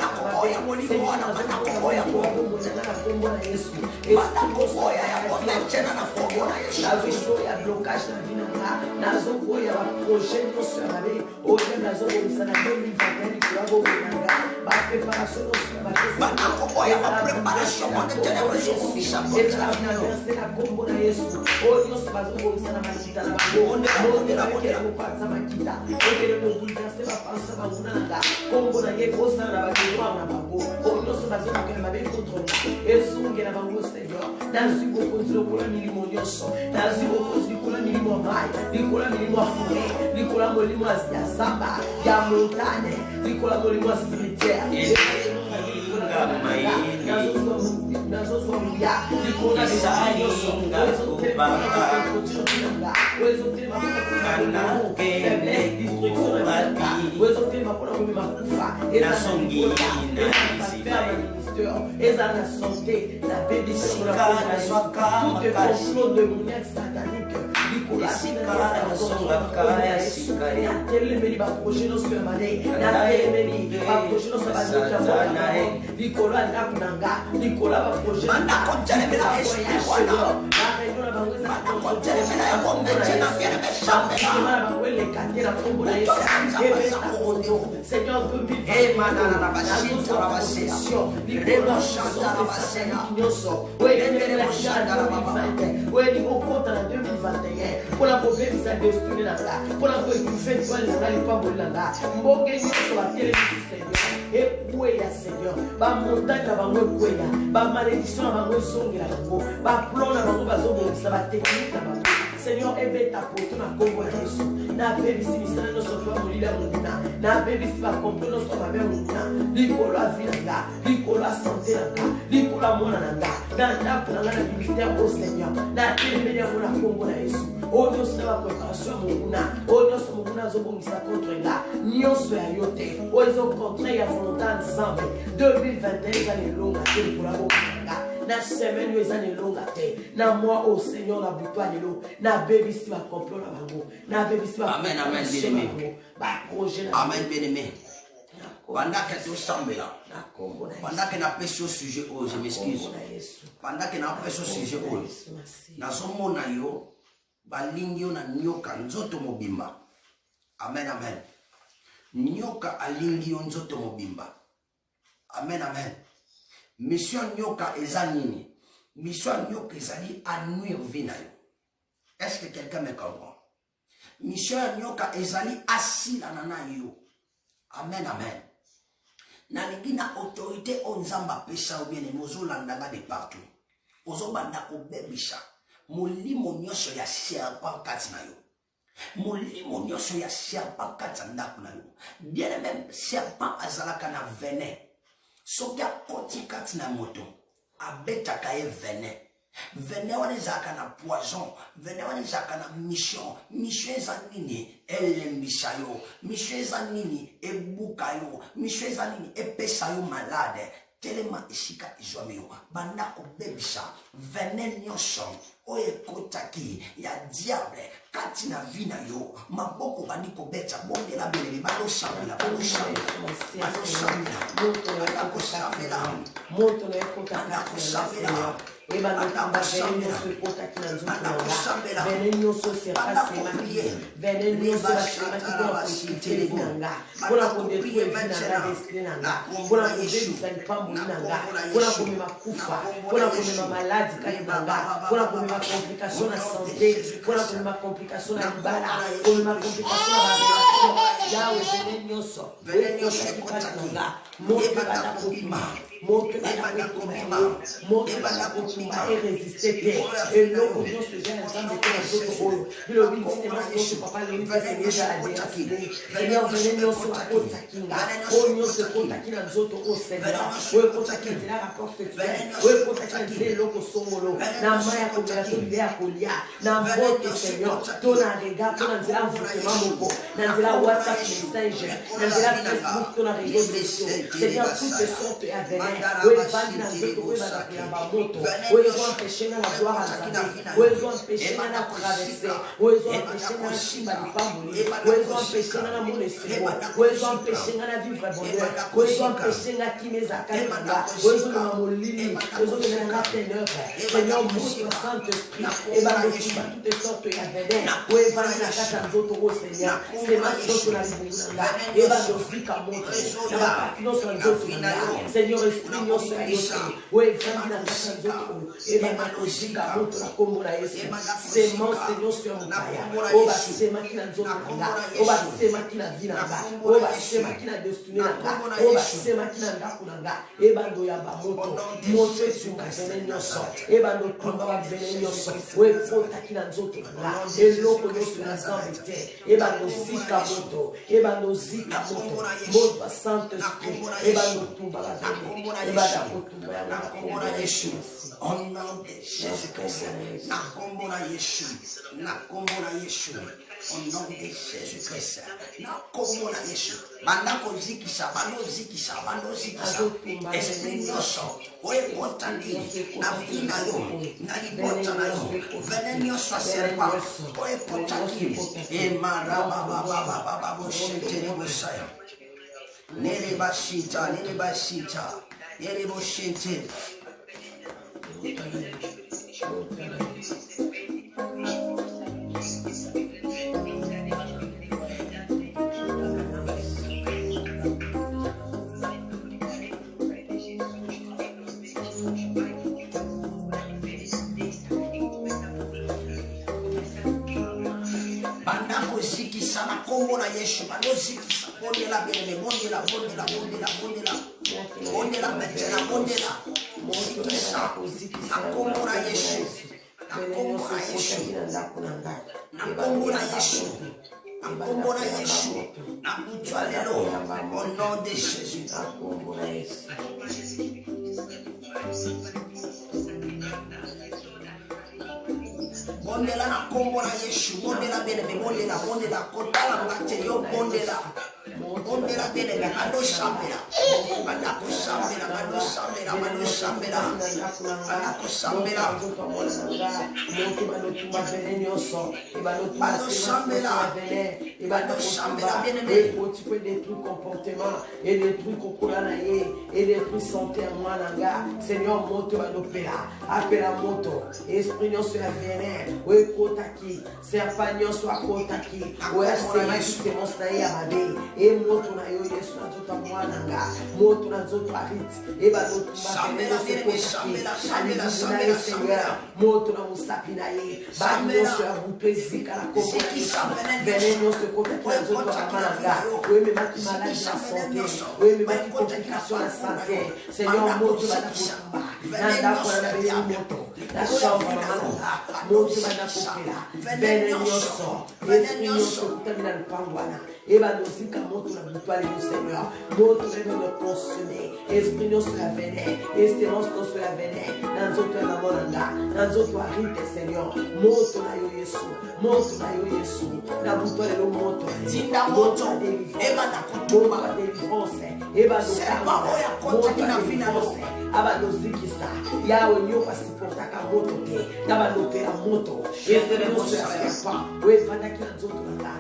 la santé, la bénédiction, tout est complot de mon satanique. Pour la problème, ça destine là, pour la problème, fait quoi les gens pas bon là, mboke ni sur la télévision Seigneur, et où est Seigneur, ba montagne na bango quoi ya, ba malédiction na bango songi na bango, ba plan na bango bazo bon ça va technique na bango. Seigneur, ebe ta poto na Congo na Yesu, na baby si misana no so fa molila mona, na baby si ba comprendre no so ba be mona, likolo a vie na, likolo a santé na, likolo a mona na, na na ministère au Seigneur, na télémédia na Congo na Yesu. Oh Dieu, c'est la préparation Mokuna. Oh Dieu, c'est Mokuna Zobongisa contre là. Nyon soit yote. Oh ils ont contraint ya volonté ensemble. 2021 année longue pour la Mokuna. Na semaine les années longues na moi au Seigneur la victoire de l'eau. Na baby si va complot la bango. Na baby si va. Amen, amen, bien-aimé. Ba projet. Amen, bien-aimé. Pendant que tout semble là. Pendant que n'a pas ce sujet oh, je m'excuse. Pendant que n'a pas ce sujet oh. Na somo na yo. Balingi yo na nyoka nzoto mobimba. Amen, amen. Nyoka alingi yo nzoto mobimba. Amen, amen. Mission nyoka eza nini? Mission nyoka ezali anuire vie na yo. Est-ce que quelqu'un me comprend? Mission nyoka ezali asila na yo. Amen, amen. Nalingi na autorité o nzamba pesa ou bien mozo landanga de partout. Ozo banda ko bebisha. Molimo nyosho ya serpent kati na yo. Molimo nyosho ya serpent kati ndaku na yo. Bien même serpent azalaka na venin. Soki akoti kati na moto. abetaka ye venin. Venin wana ezalaka na poison, venin wana ezalaka na mission eza nini elembisa yo, mission eza nini ebuka yo, mission eza nini epesa yo malade. Telema esika izwami yo banda kobebisa venin nyonso oyo ekotaki ya diable kati na vi na yo maboko bandi kobeta bondela belele balosambela complicazione di bala, come una complicazione di Yahweh, venenoso, molto bada kopima, molto bada kopima e resistete, e loro non si viene a mettere sotto oro, lo vinci ma sotto papà lo vinci se ne già di affide, Signor venenoso a conta kinga, ogni se conta kina sotto o Signor, o conta kina ti la protezione, o conta kina ti loko solo, na maya come la tua kulia, na moto Signor, tona rega, tona nzela mfuke mamoko, na nzela WhatsApp message, na nzela Facebook, tona réseaux sociaux. Seigneur, toutes sortes à venir. Oui, bandi na nzoto, oui, badapia bamoto. Oui, ils ont empêché la gloire à Nzambe. Oui, ils ont empêché la traverser. Oui, ils ont empêché la chimba du pamboli. Oui, ils ont empêché la monesebo. Oui, ils ont empêché la vivre bonheur. Oui, ils ont empêché la kimeza kalanga. Oui, ils ont molili. Ils ont donné la teneur. Seigneur, mon Saint-Esprit. Et badokiba toutes sortes à venir. Oui, bandi na kata nzoto, oh Seigneur. C'est ma chose la libunga. Et badofika moto. Seigneur, esprit nyonso ya yote oevandi na kati ya nzoto ebanda kozika moto na kombo na Yesu semence nyonso ya mopaya oyo basemaki na nzoto na nga oyo basemaki na vi na nga oyo basemaki na destine na nga oyo basemaki na ndako na nga ebanda oyamba moto etunga vene nyonso ebanda otumba bavene nyonso oyo efotaki na nzoto na nga eloko nyonso na Nzambe te ebanda ozika moto ebanda ozika moto ya Saint-Esprit ebanda otumba bavene Au nom de Jésus-Christ, nakombola Yesu, nakombola Yesu. Au nom de Jésus-Christ, nakombola Yesu. Bandako zikisa, bando zikisa. Esprit nyonso, oye potandi, na vina yo, na libota na yo. Vene nyonso serpa, oye potandi. Emarababa boshete nebosaya. Nere bashita. Yere boshente. Bandako zikisa na kombo na Yesu, bando zikisa. Bondela bene, bondela. Bondela maintenant, bondela. Zikisa, nakombola Yesu. Nakombola Yesu. Nakutwa lelo, au nom de Jésus. Bondela nakombola Yesu. Bondela bene, bondela. Kotala ngate yo bondela. Bondela bene, bando sambela. Bando sambela bene. Tu des trucs comportement et des trucs au courant et des trucs santé à moi nanga. Seigneur, moto va l'opéra. Appelle à moto. Esprit non soit vénère. Oui, kotaki. Serpagnon soit kotaki. Oui, c'est mon staïa rabé. Et moto na yo Yesu na tota moi nanga. Moto na zoto arit. Et ba l'autre sambela Seigneur. Moto na musapi na ye. Ba non soit vous pésika la combo. Venez se kotaki na zoto amananga. Oui, mais ma maladie la santé. Oui, mais ma complication la santé. Seigneur, moto va la venez nyonso ya diable likolo ya vie na yo moto banakopela vene nyonso vene nyonso kutani na lupango wana ebanozika moto na butwale yo Seigneur moto nebe me consumer esprit nyonso ya vene espérance nyonso ya vene na nzoto ya mama na nga na nzoto ya rite Seigneur moto na yo Yesu moto na yo Yesu na butwale lo moto tinda moto ebana kutumba délivrance ebana oya kota na vina yo abanozikisa yawe nyo pasiportaka moto te nabanopela moto espérance ya serpent wefandaki na nzoto na nga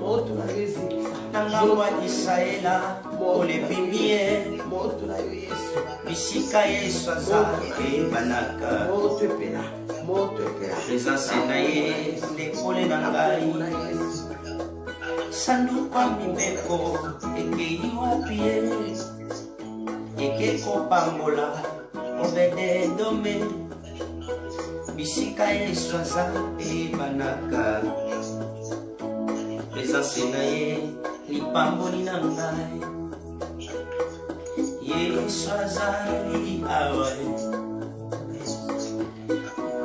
moto na yo ezikisa nangambwa Isaela olebimie moto na yo Yesu bisika Yesu aza ebanaka moto epela présence na ye ndekole na ngai sanduku ya mibeko ekei wapi ye ekekopambola Obed-Edome bisika Yesu aza ebanaka présence na ye lipamboli na ngai Yesu azali awa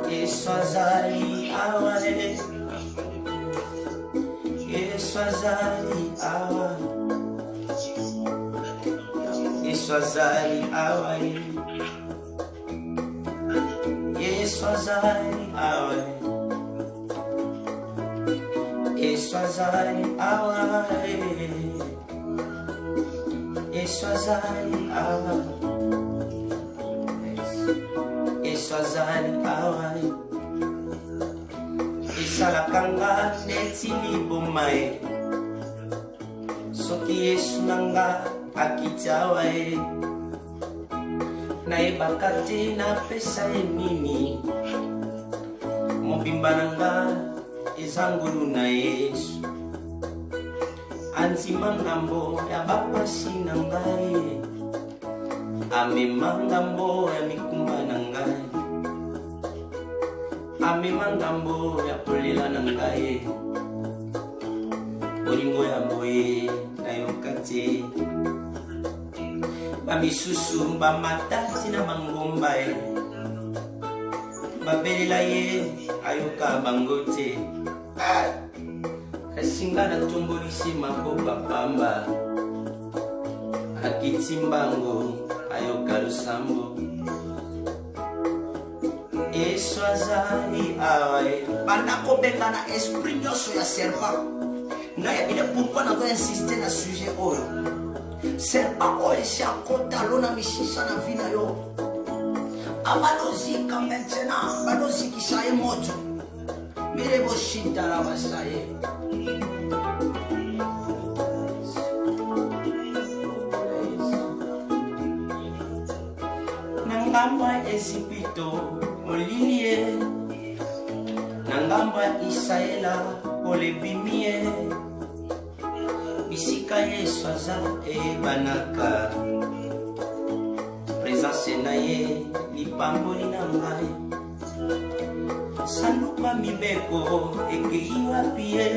Yesu azali awa Yesu azali awa Yesu azali awa Yesu azali awa Yesu azali awa Yesu azali awa Yesu azali awa esalaka nga neti liboma ye soki Yesu na nga akiti awa ye nayebaka te napesa ye nini mobimba na nga eza ngolu na Yesu andima ngambo ya bapasi na ngai amema ngambo ya mikumba na ngai amema ngambo ya kolela na ngai bolingo ya boye nayoka te bamisusu bamatati na bangomba ye babelela ye ayoka bango te esinga natombolisi maboka pamba akiti mbango ayoka lusambo Yesu azali awa banakobenga na esprit nyonso ya serpent nayebile pourquoi nazo insiste na sujet oyo serpent oyo esi akota lo na misisa na vi na yo abalozika maintenant balozikisa ye moto mire boshintala basa ye nangamba Ezipito olilie nangamba Isaela olebimie bisika Yesu aza ebanaka présence na ye lipamboli na ngai sanduku ya mibeko ekei wapi ye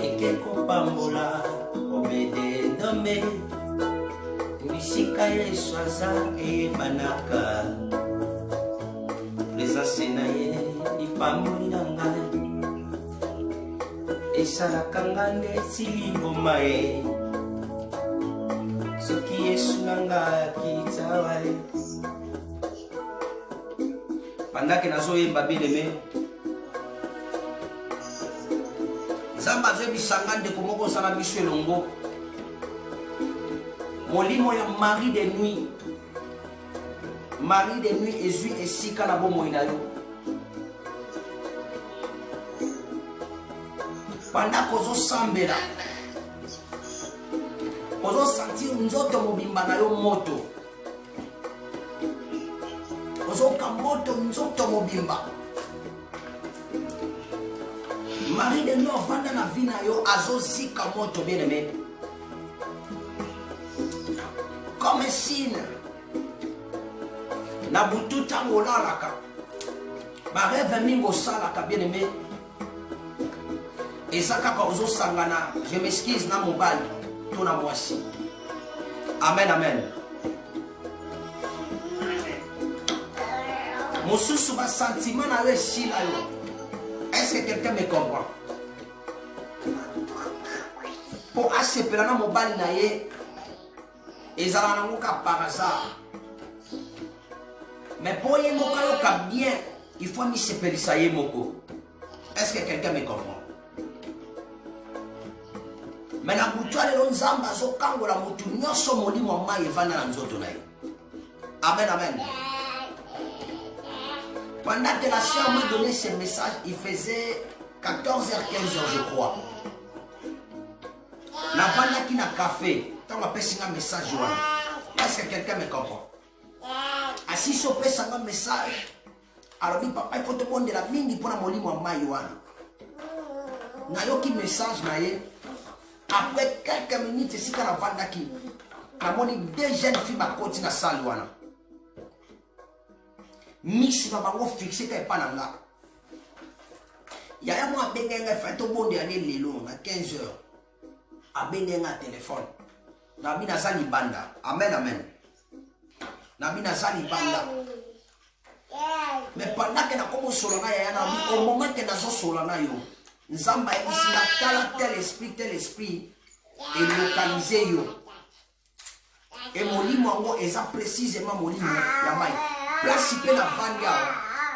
ekekopambola Obed-Edome bisika Yesu aza ebanaka présence na ye lipamboli na ngai esalaka nga neti liboma ye soki Yesu na ngai akiti awa ye pendant que nazoyemba bien-aimé nzambe azoyebisanga ndeko moko osala biso elongo molimo ya mari de nuit ezwi esika na bomoi na yo pendant kozosambela ozosentir nzoto mobimba na yo moto ozoka moto nzoto mobimba mari de nuit ovanda na vi na yo azozika moto bien-aimé comme un signe na butu ntango olalaka bareve mingi osalaka bien-aimé eza kaka ozosangana je m'excuse na mobali to na mwasi Amen, amen. Mon sous ma sentiment na yo chila yo. Est-ce que quelqu'un me comprend? Pour accepter na mobali na ye ezala na ngoka par hasard. Mais pour y moka yo ka bien, il faut mi sepelisa ye moko. Est-ce que quelqu'un me comprend? Mais na butwa lelo nzamba zo kangola mutu nyoso molimo mai evana na nzoto na ye. Amen, amen. Pendant que la sœur m'a donné ce message, il faisait 14h-15h, je crois. La vana qui n'a café, tant on appelle un message. Est-ce que quelqu'un me comprend? Assis sur un message, alors dit papa, il faut te demander la mine pour la molimo en maïwana. N'a yo qui message na ye. Après quelques minutes, c'est quand la vana qui a moni deux jeunes filles à côté de la salle. Mix va pas fixer tes pananga. Il y a un mois à fait au bon dernier lelo à 15h. À benenga téléphone. Nabina Zali Banda. Amen, amen. Nabina Zali Banda. Mais pendant que na comme solana ya au moment que na zo solana yo. Nzamba ici la tel esprit et localiser yo. Et mon limo eza précisément mon limo ya mai. Place pe na vania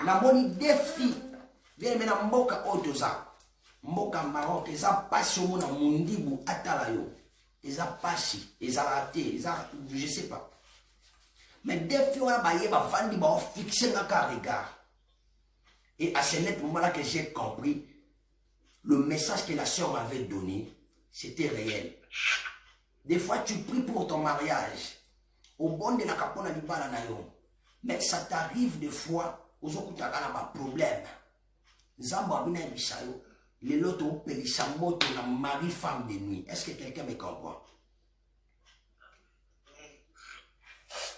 na moni défi bien mena mboka otoza mboka Maroc eza pasi au na mundibu atala yo eza pasi eza raté eza je sais pas mais défi on a baye ba vandi ba fixer na regard et à ce net moment là que j'ai compris le message que la sœur m'avait donné c'était réel. Des fois tu pries pour ton mariage au bon de la capona libala na yo. Mais ça t'arrive des fois, aux autres tu as un problème. Zamba bina bisayo, les loto pelisa moto na mari femme de nuit. Est-ce que quelqu'un me comprend?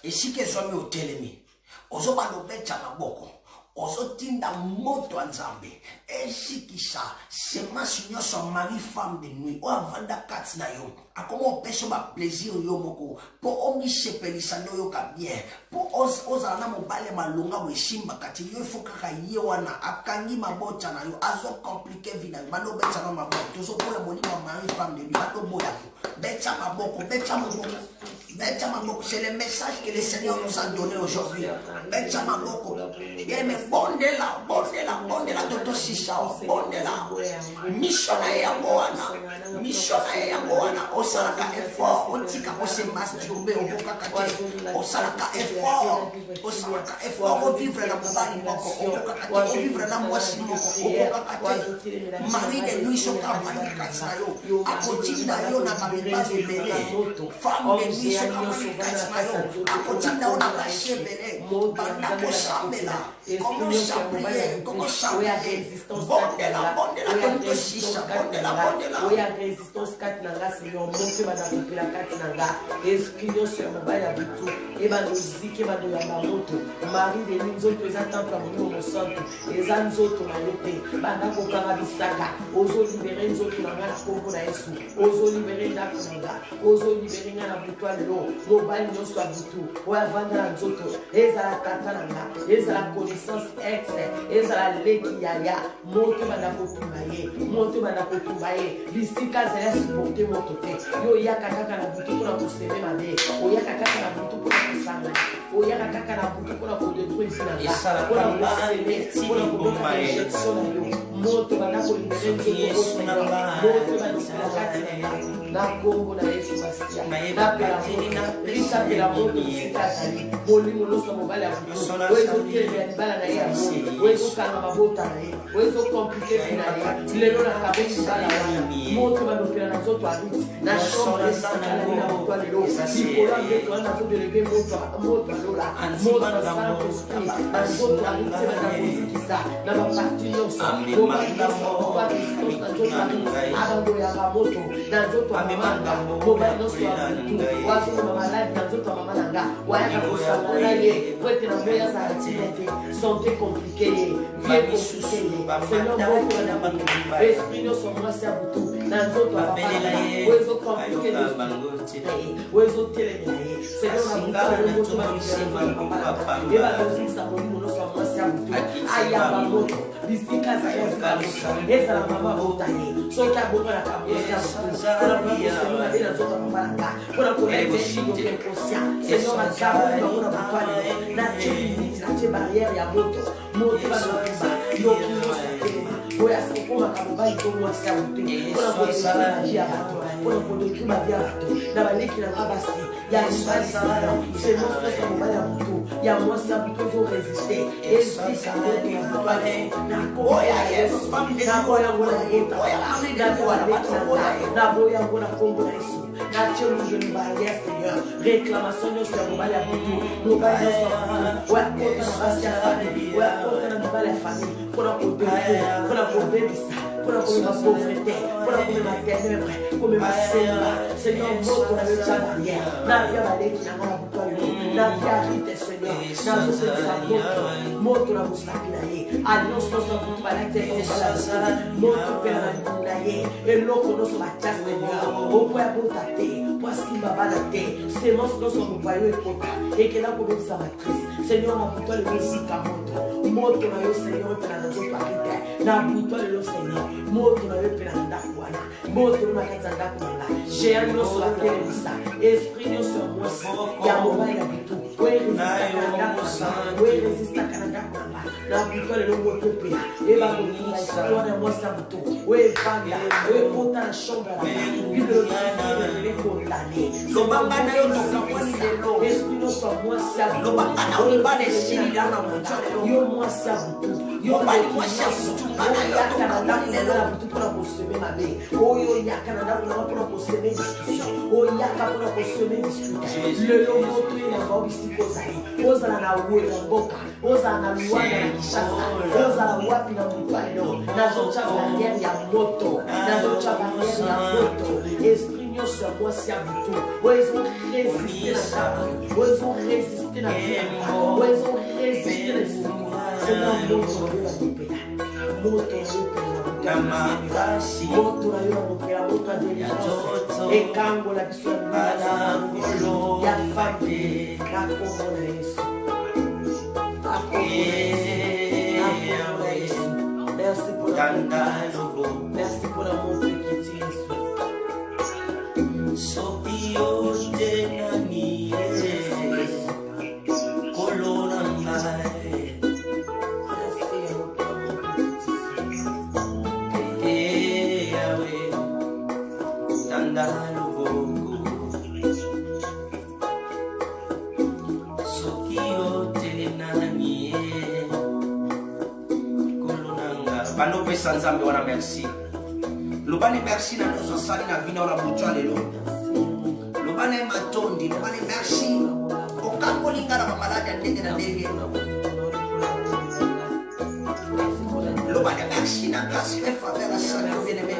Et si que zomi au telemi, aux autres no becha maboko, aux autres tinda moto anzambe. Et si qui ça, c'est ma signon son mari femme de nuit. Ou avanda kat na yo. A comment pêche ma plaisir yo moko. Pour omi sepelisa no yo ka bien. Pour oza na mo bale malonga we shimba kati yo faut kaka ye wana akangi mabocha na yo azo compliqué vida. Mano becha na maboko. Tozo pour moni ma mari femme de nuit. Bato boya. Becha maboko, becha maboko. Becha maboko, c'est le message que le Seigneur nous a donné aujourd'hui. Becha maboko. Bien mais bondela, toto sisa, bondela. Mishona ya moana. Mishona ya moana. Osalaka effort, otika ose masturbe oboka kate. Osalaka effort, vivre la mobali moko, oboka kate, vivre la mwasi moko, oboka kate. Mari de nuit soka vani katina yo. Akotinda yo na babeba bebele. Femme de nuit soka vani katina yo. Akotinda yo na bache bele. Banda kosambela. Comment s'appeler, comment s'appeler. Bondela, toto sisa, bondela. Oya résistance katinanga Seigneur, monte bana la katinanga. Esprit yo sur mobaya bitu. Eba nozike bado ya mamoto. Mari de nzoto ezatante la mono mosantu. Eza nzoto na yote. Banda ko karabisaka. Ozo libérer nzoto na ngana kombo na Yesu. Ozo libérer na kunanga. Ozo libérer na butwa lelo. Mobali nyoso abutu. Oya vanda nzoto. Eza la katananga. Eza la connaissance ex. Eza la leki yaya. Monte bana ko tumbaye. Monte bana ko tumbaye. Bisika zela supporter mon côté. Yo yaka kaka na butu pour kuseme mabe. O yaka kaka na butu pour kusanga. O yaka kaka na butu pour détruire sinanga. Pour kuseme, pour kuboka injection na yo. Monte bana ko libérer nzoto na monte bana ko kaka na Congo na Yesu Bastia. Na pela moto bisika zali. Molimo loso mobali ya butu. Wezo kile ya bala na ya mo. Wezo kana mabota na ye. Wezo compliqué finale. Lelo na kabeni bala wana. Moto banopela na zoto abiti. Na chambre esangala na moto lelo. Sikola ngeto wana to delege moto lola. Moto basala esprit. Na zoto abiti na kuzikisa. Na maparti nyonso. Mobali na zoto na zoto abiti. Abando ya moto. Na zoto amemanga. Mobali nyonso abiti. Wazo mama live na zoto mama nanga. Waya kusala na ye. Kwete na moya za activité. Santé compliquée. Vie compliquée. Seigneur, esprit nyonso mwasi abutu. na nzoto ya papa na ye oyo ezokomplike oyo ezotelemela ye Seigneur na moto ebazozikisa molimo nyonso ya mwasi ya motu ayamba moto bisika ezala mama bota ye soki abotonaka mwasi ya motu mpona koyeseli mabe na nzoto ya papa na nga mpona koyeyoke inconscient Seigneur azabolinga mpona motwale natie limite natie barrière ya moto bazokimba yoki nyonso telema oyo asekomaka mobali to mwasi ya motu mpona kodekri maji ya bato mpona kodekri mabi ya bato na baleki na nga basi ya mibali semence nyonso ya mobali ya motu ya mwasi ya motu ezoresiste ezika moto ya motwale nakoya yesu nakoyango na yeta naboyango na kombo na yesu natie mojeni barrière Seigneur réclamation nyonso ya mobali ya motu mobali nyonso ya motu oyo akota na basi ya famille oyo akota na mibali ya famille mpona kodeke mpona kobebisa mpona komema pauvreté mpona komema ténèbre komema semba Seigneur moto na yo tia barrière navia baleki na nga na butu alelo navia rite Seigneur nazopekisa moto na mosaki na ye alliance nyonso ya butu balaki ekobala moto mpena na likulu na ye eloko nyonso batia Seigneur opo ya bota te po asimba bana te semence nyonso ya moto ayo ekota ekenda kobebisa matrice Seigneur na butu alelo esika moto na yo Seigneur mpena na nzoto akite na butu alelo Seigneur moto na yo mpena na ndako wana moto na kati ya ndako na nga géant nyonso batelemisa esprit nyonso ya mwasi ya mobali ya butu oyeresistaka na ndako na nga na butu alelo moto mpena ebakolinga esika wana ya mwasi ya butu oyo evanda oyo ekota na chambre na nga bibeloele kondane lobanga na yo tokamwani lelo esprit nyonso ya mwasi ya butu lobanga na olibana esilila na moto yo mwasi ya butu mobali mwasi ya butu ngana yo tokamwani lelo mpona koseme mabe oyo oyaka na ndako nanga mpona koseme discussion oyaka mpona koseme dispute lelo moto elanga obisika ozala na wele na mboka ozala na luanda na kishasa ozala wapi na mopalelo nazotya barrière ya moto nazotya barrière ya moto esprit nyonso ya mwasi ya butu oyo ezoresiste na ndako oyo ezoresiste na vianga oyo ezoresiste na esimo sena moto oyo alipela moto oyo makasi moto na yo mopela moto ya délivrance ekangola biso ya fame na kombo na yesu merci pour l'amour merci pour l'amour qui tire yesu soki otenani kolona ngai bandopesa nzambe wana merci lobani merci na nyonso asali na vina wana butu alelo lobani matondi lobani merci okangolinga na bamaladi ya ndenge na ndenge lobani merci na grâce et faveur asali na bien-aimé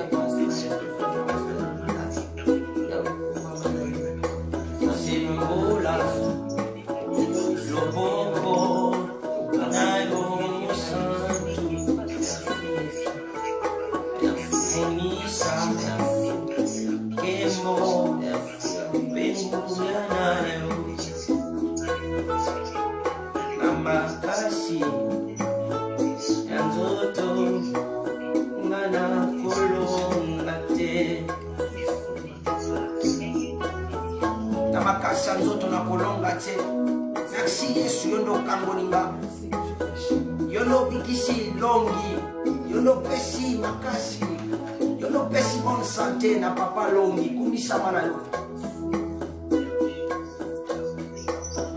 merci yesu yo ndo okangolinga yo ndo obikisi longi yo ndo opesi makasi yo ndo opesi bonne santé na papa longi kumisama na yo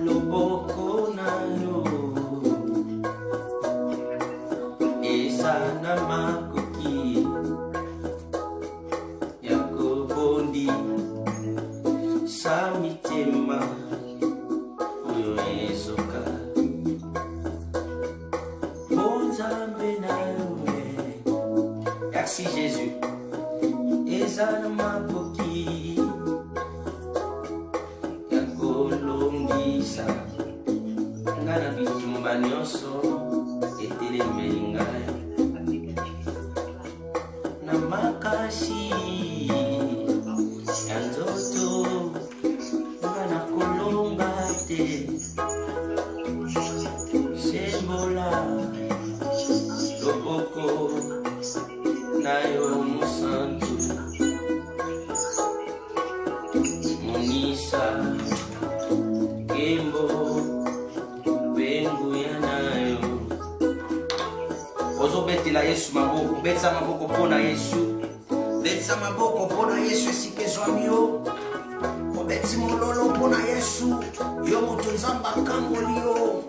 loboko na yo eza na makoki ya kobondi sa mitema merci Jésus ezana makoki ya kolongisa nga na bitumba nyonso etelemeli ngai na makasi betela Yesu maboko, betisa maboko pona Yesu. Betisa maboko pona Yesu esika ezwami yo. Obeti mololo pona Yesu. Yo moto nzamba kangoli yo.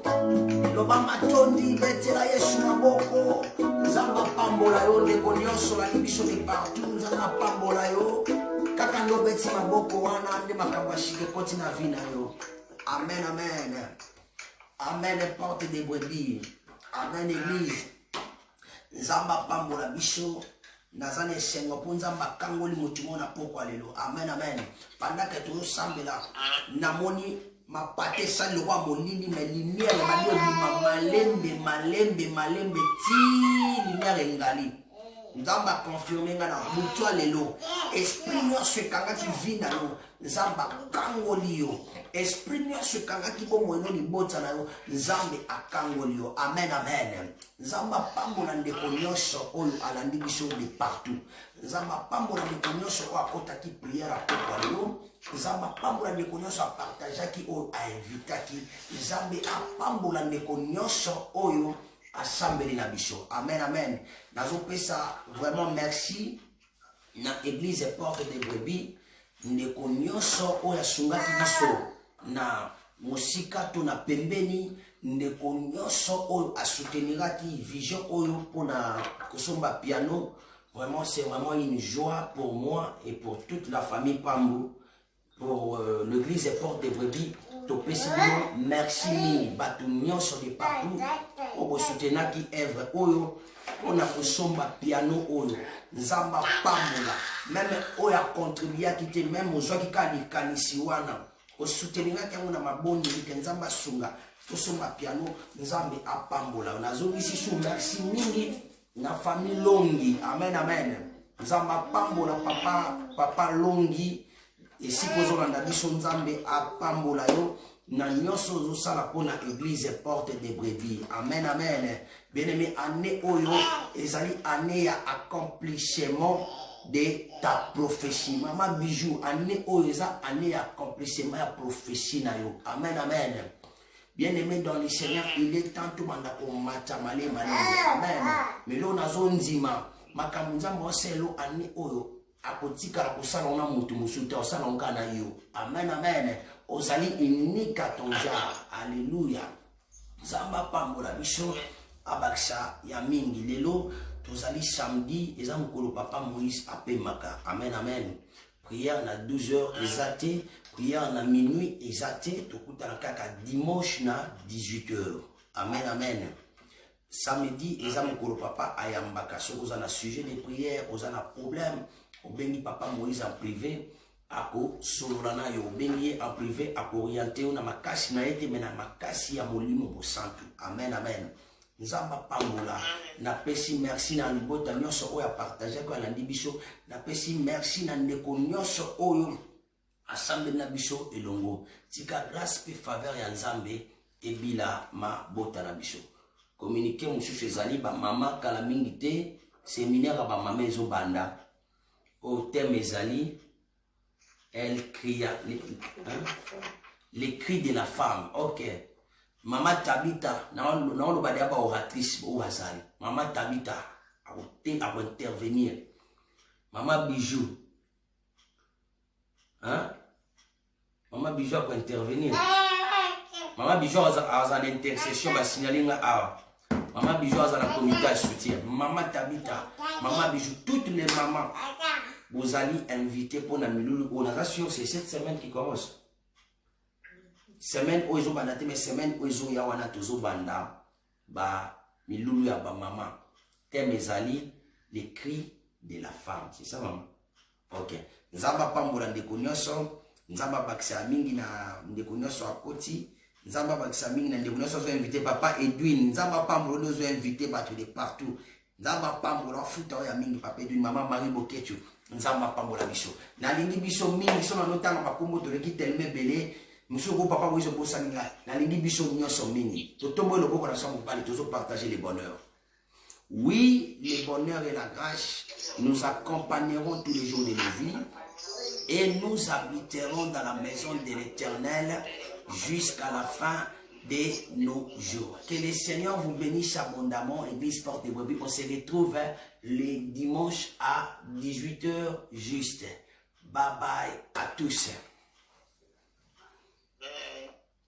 Loba matondi betela Yesu maboko. Nzamba pambola yo ndeko nyonso la libiso de partout. Nzamba pambola yo. Kaka ndo beti maboko wana nde makambo ashike koti na vina yo. Amen, amen. Amen, porte des brebis. Amen, église. Nzamba pambola biso. Nazane sengo po nzamba kangoli motumo na poko alelo. Amen, amen. Pendant que tout sambela namoni ma pate sa le roi molini mais lumière malembe ti lumière ngali. Nzamba confirmer ngana mutu alelo. Esprit noir se kanga ki vina yo. Nzamba kangoli yo. Esprit noir se kanga ki bo mono li bota na yo. Nzambe akangoli yo. Amen, amen. Nzamba pambola ndeko nyonso oyo alandi biso de partout. Nzamba pambola ndeko nyonso oyo akota ki prière akota yo. Nzamba pambola ndeko nyonso apartageaki oyo ainvitaki. Nzambe apambola ndeko nyonso oyo assemblée na biso. Amen, amen. Nazopesa vraiment merci na église porte des brebis ndeko nyonso oyo asungaki biso na musika to na pembeni ndeko nyonso oyo asouteniraki vision oyo pona kosomba piano. Vraiment c'est vraiment une joie pour moi et pour toute la famille Pambo, pour l'église porte des brebis. Merci mille batu nyonso de partout obo soutenaki œuvre oyo on a kosomba piano oyo nzamba pambola même oyo a contribué qui même ozwaki kanisi wana o souteniraki yango na maboni ke nzamba sunga kosomba piano nzambe apambola nazongisi shu merci mingi na famille Longi. Amen, amen. Nzamba pambola papa Longi. Et si vous avez biso nzambe apambola yo na nyonso zosala pona église porte des brebis. Amen, amen. Bien-aimé, année oyo ezali année ya accomplissement de ta prophétie. Maman Bijou, année oyo eza année ya accomplissement ya prophétie na yo. Amen, amen. Bien-aimé dans le Seigneur, il est temps tout manda ko matamale malende. Amen. Mais lo nazo nzima makambo nzambe oselo année oyo akotika la kosala ona mutu musuta osala ngana yo. Amen, amen. Ozali unika tonja. Alléluia. Zamba pambola biso abaksa ya mingi lelo tozali samedi eza mukolo papa Moïse apemaka. Amen, amen. Prière na 12h exacte, prière na minuit exacte, tokutana kaka dimanche na 18h. Amen, amen. Samedi eza mukolo papa ayambaka soko za na sujet de prière, oza na problème obengi papa Moïse en privé ako sololana yo obengi en privé ako orienté na makasi na ete mena makasi ya molimo bo santu. Amen, amen. Nzamba pambola na pesi merci na libota nyonso oyo partager ko na ndibiso na pesi merci na ndeko nyonso oyo assemblée na biso elongo tika grâce pe faveur ya nzambe ebila ma bota na biso. Communiquer mususu ezali ba mama kala mingi te séminaire ba mama ezo banda au thème ezali elle cria les cris de la femme. Ok, Mama Tabita na on ba ba oratrice ou azali Mama Tabita a intervenir. Mama Bijou, hein, Mama Bijou a intervenir. Mama Bijou a une intercession ba signaler nga. Mama Bijou a un comité de soutien. Mama Tabita, Mama Bijou, toutes les mamans, vous allez inviter pour la Milulu. On a rassuré, c'est cette semaine qui commence. Semaine où ils ont bandaté, mais semaine où ils ont yawana tozo banda, ba Milulu ya ba maman. Thème ezali, les cris de la femme. C'est ça, maman? Ok. Nzamba pambola ndeko nyonso, nzamba bakisa mingi na ndeko nyonso akoti. Nzamba bakisa mingi na ndeko nyonso zo invité papa Edwin. Nzamba pambola zo invité bato de partout. Nzamba pambola futa ya mingi papa Edwin, maman Marie Bokechu. Nzamba pambola biso. Na lingi biso mingi so na notanga bakombo to leki telme belé. Monsieur papa Moïse Bosaninga. Na lingi biso nyonso mingi. Totombo le boko na sango pali tozo partager les bonheurs. Oui, le bonheur et la grâce nous accompagneront tous les jours de nos vies et nous habiterons dans la maison de l'Éternel jusqu'à la fin de nos jours. Que le Seigneur vous bénisse abondamment. Église Porte des Brebis, on se retrouve les dimanches à 18h juste. Bye bye à tous.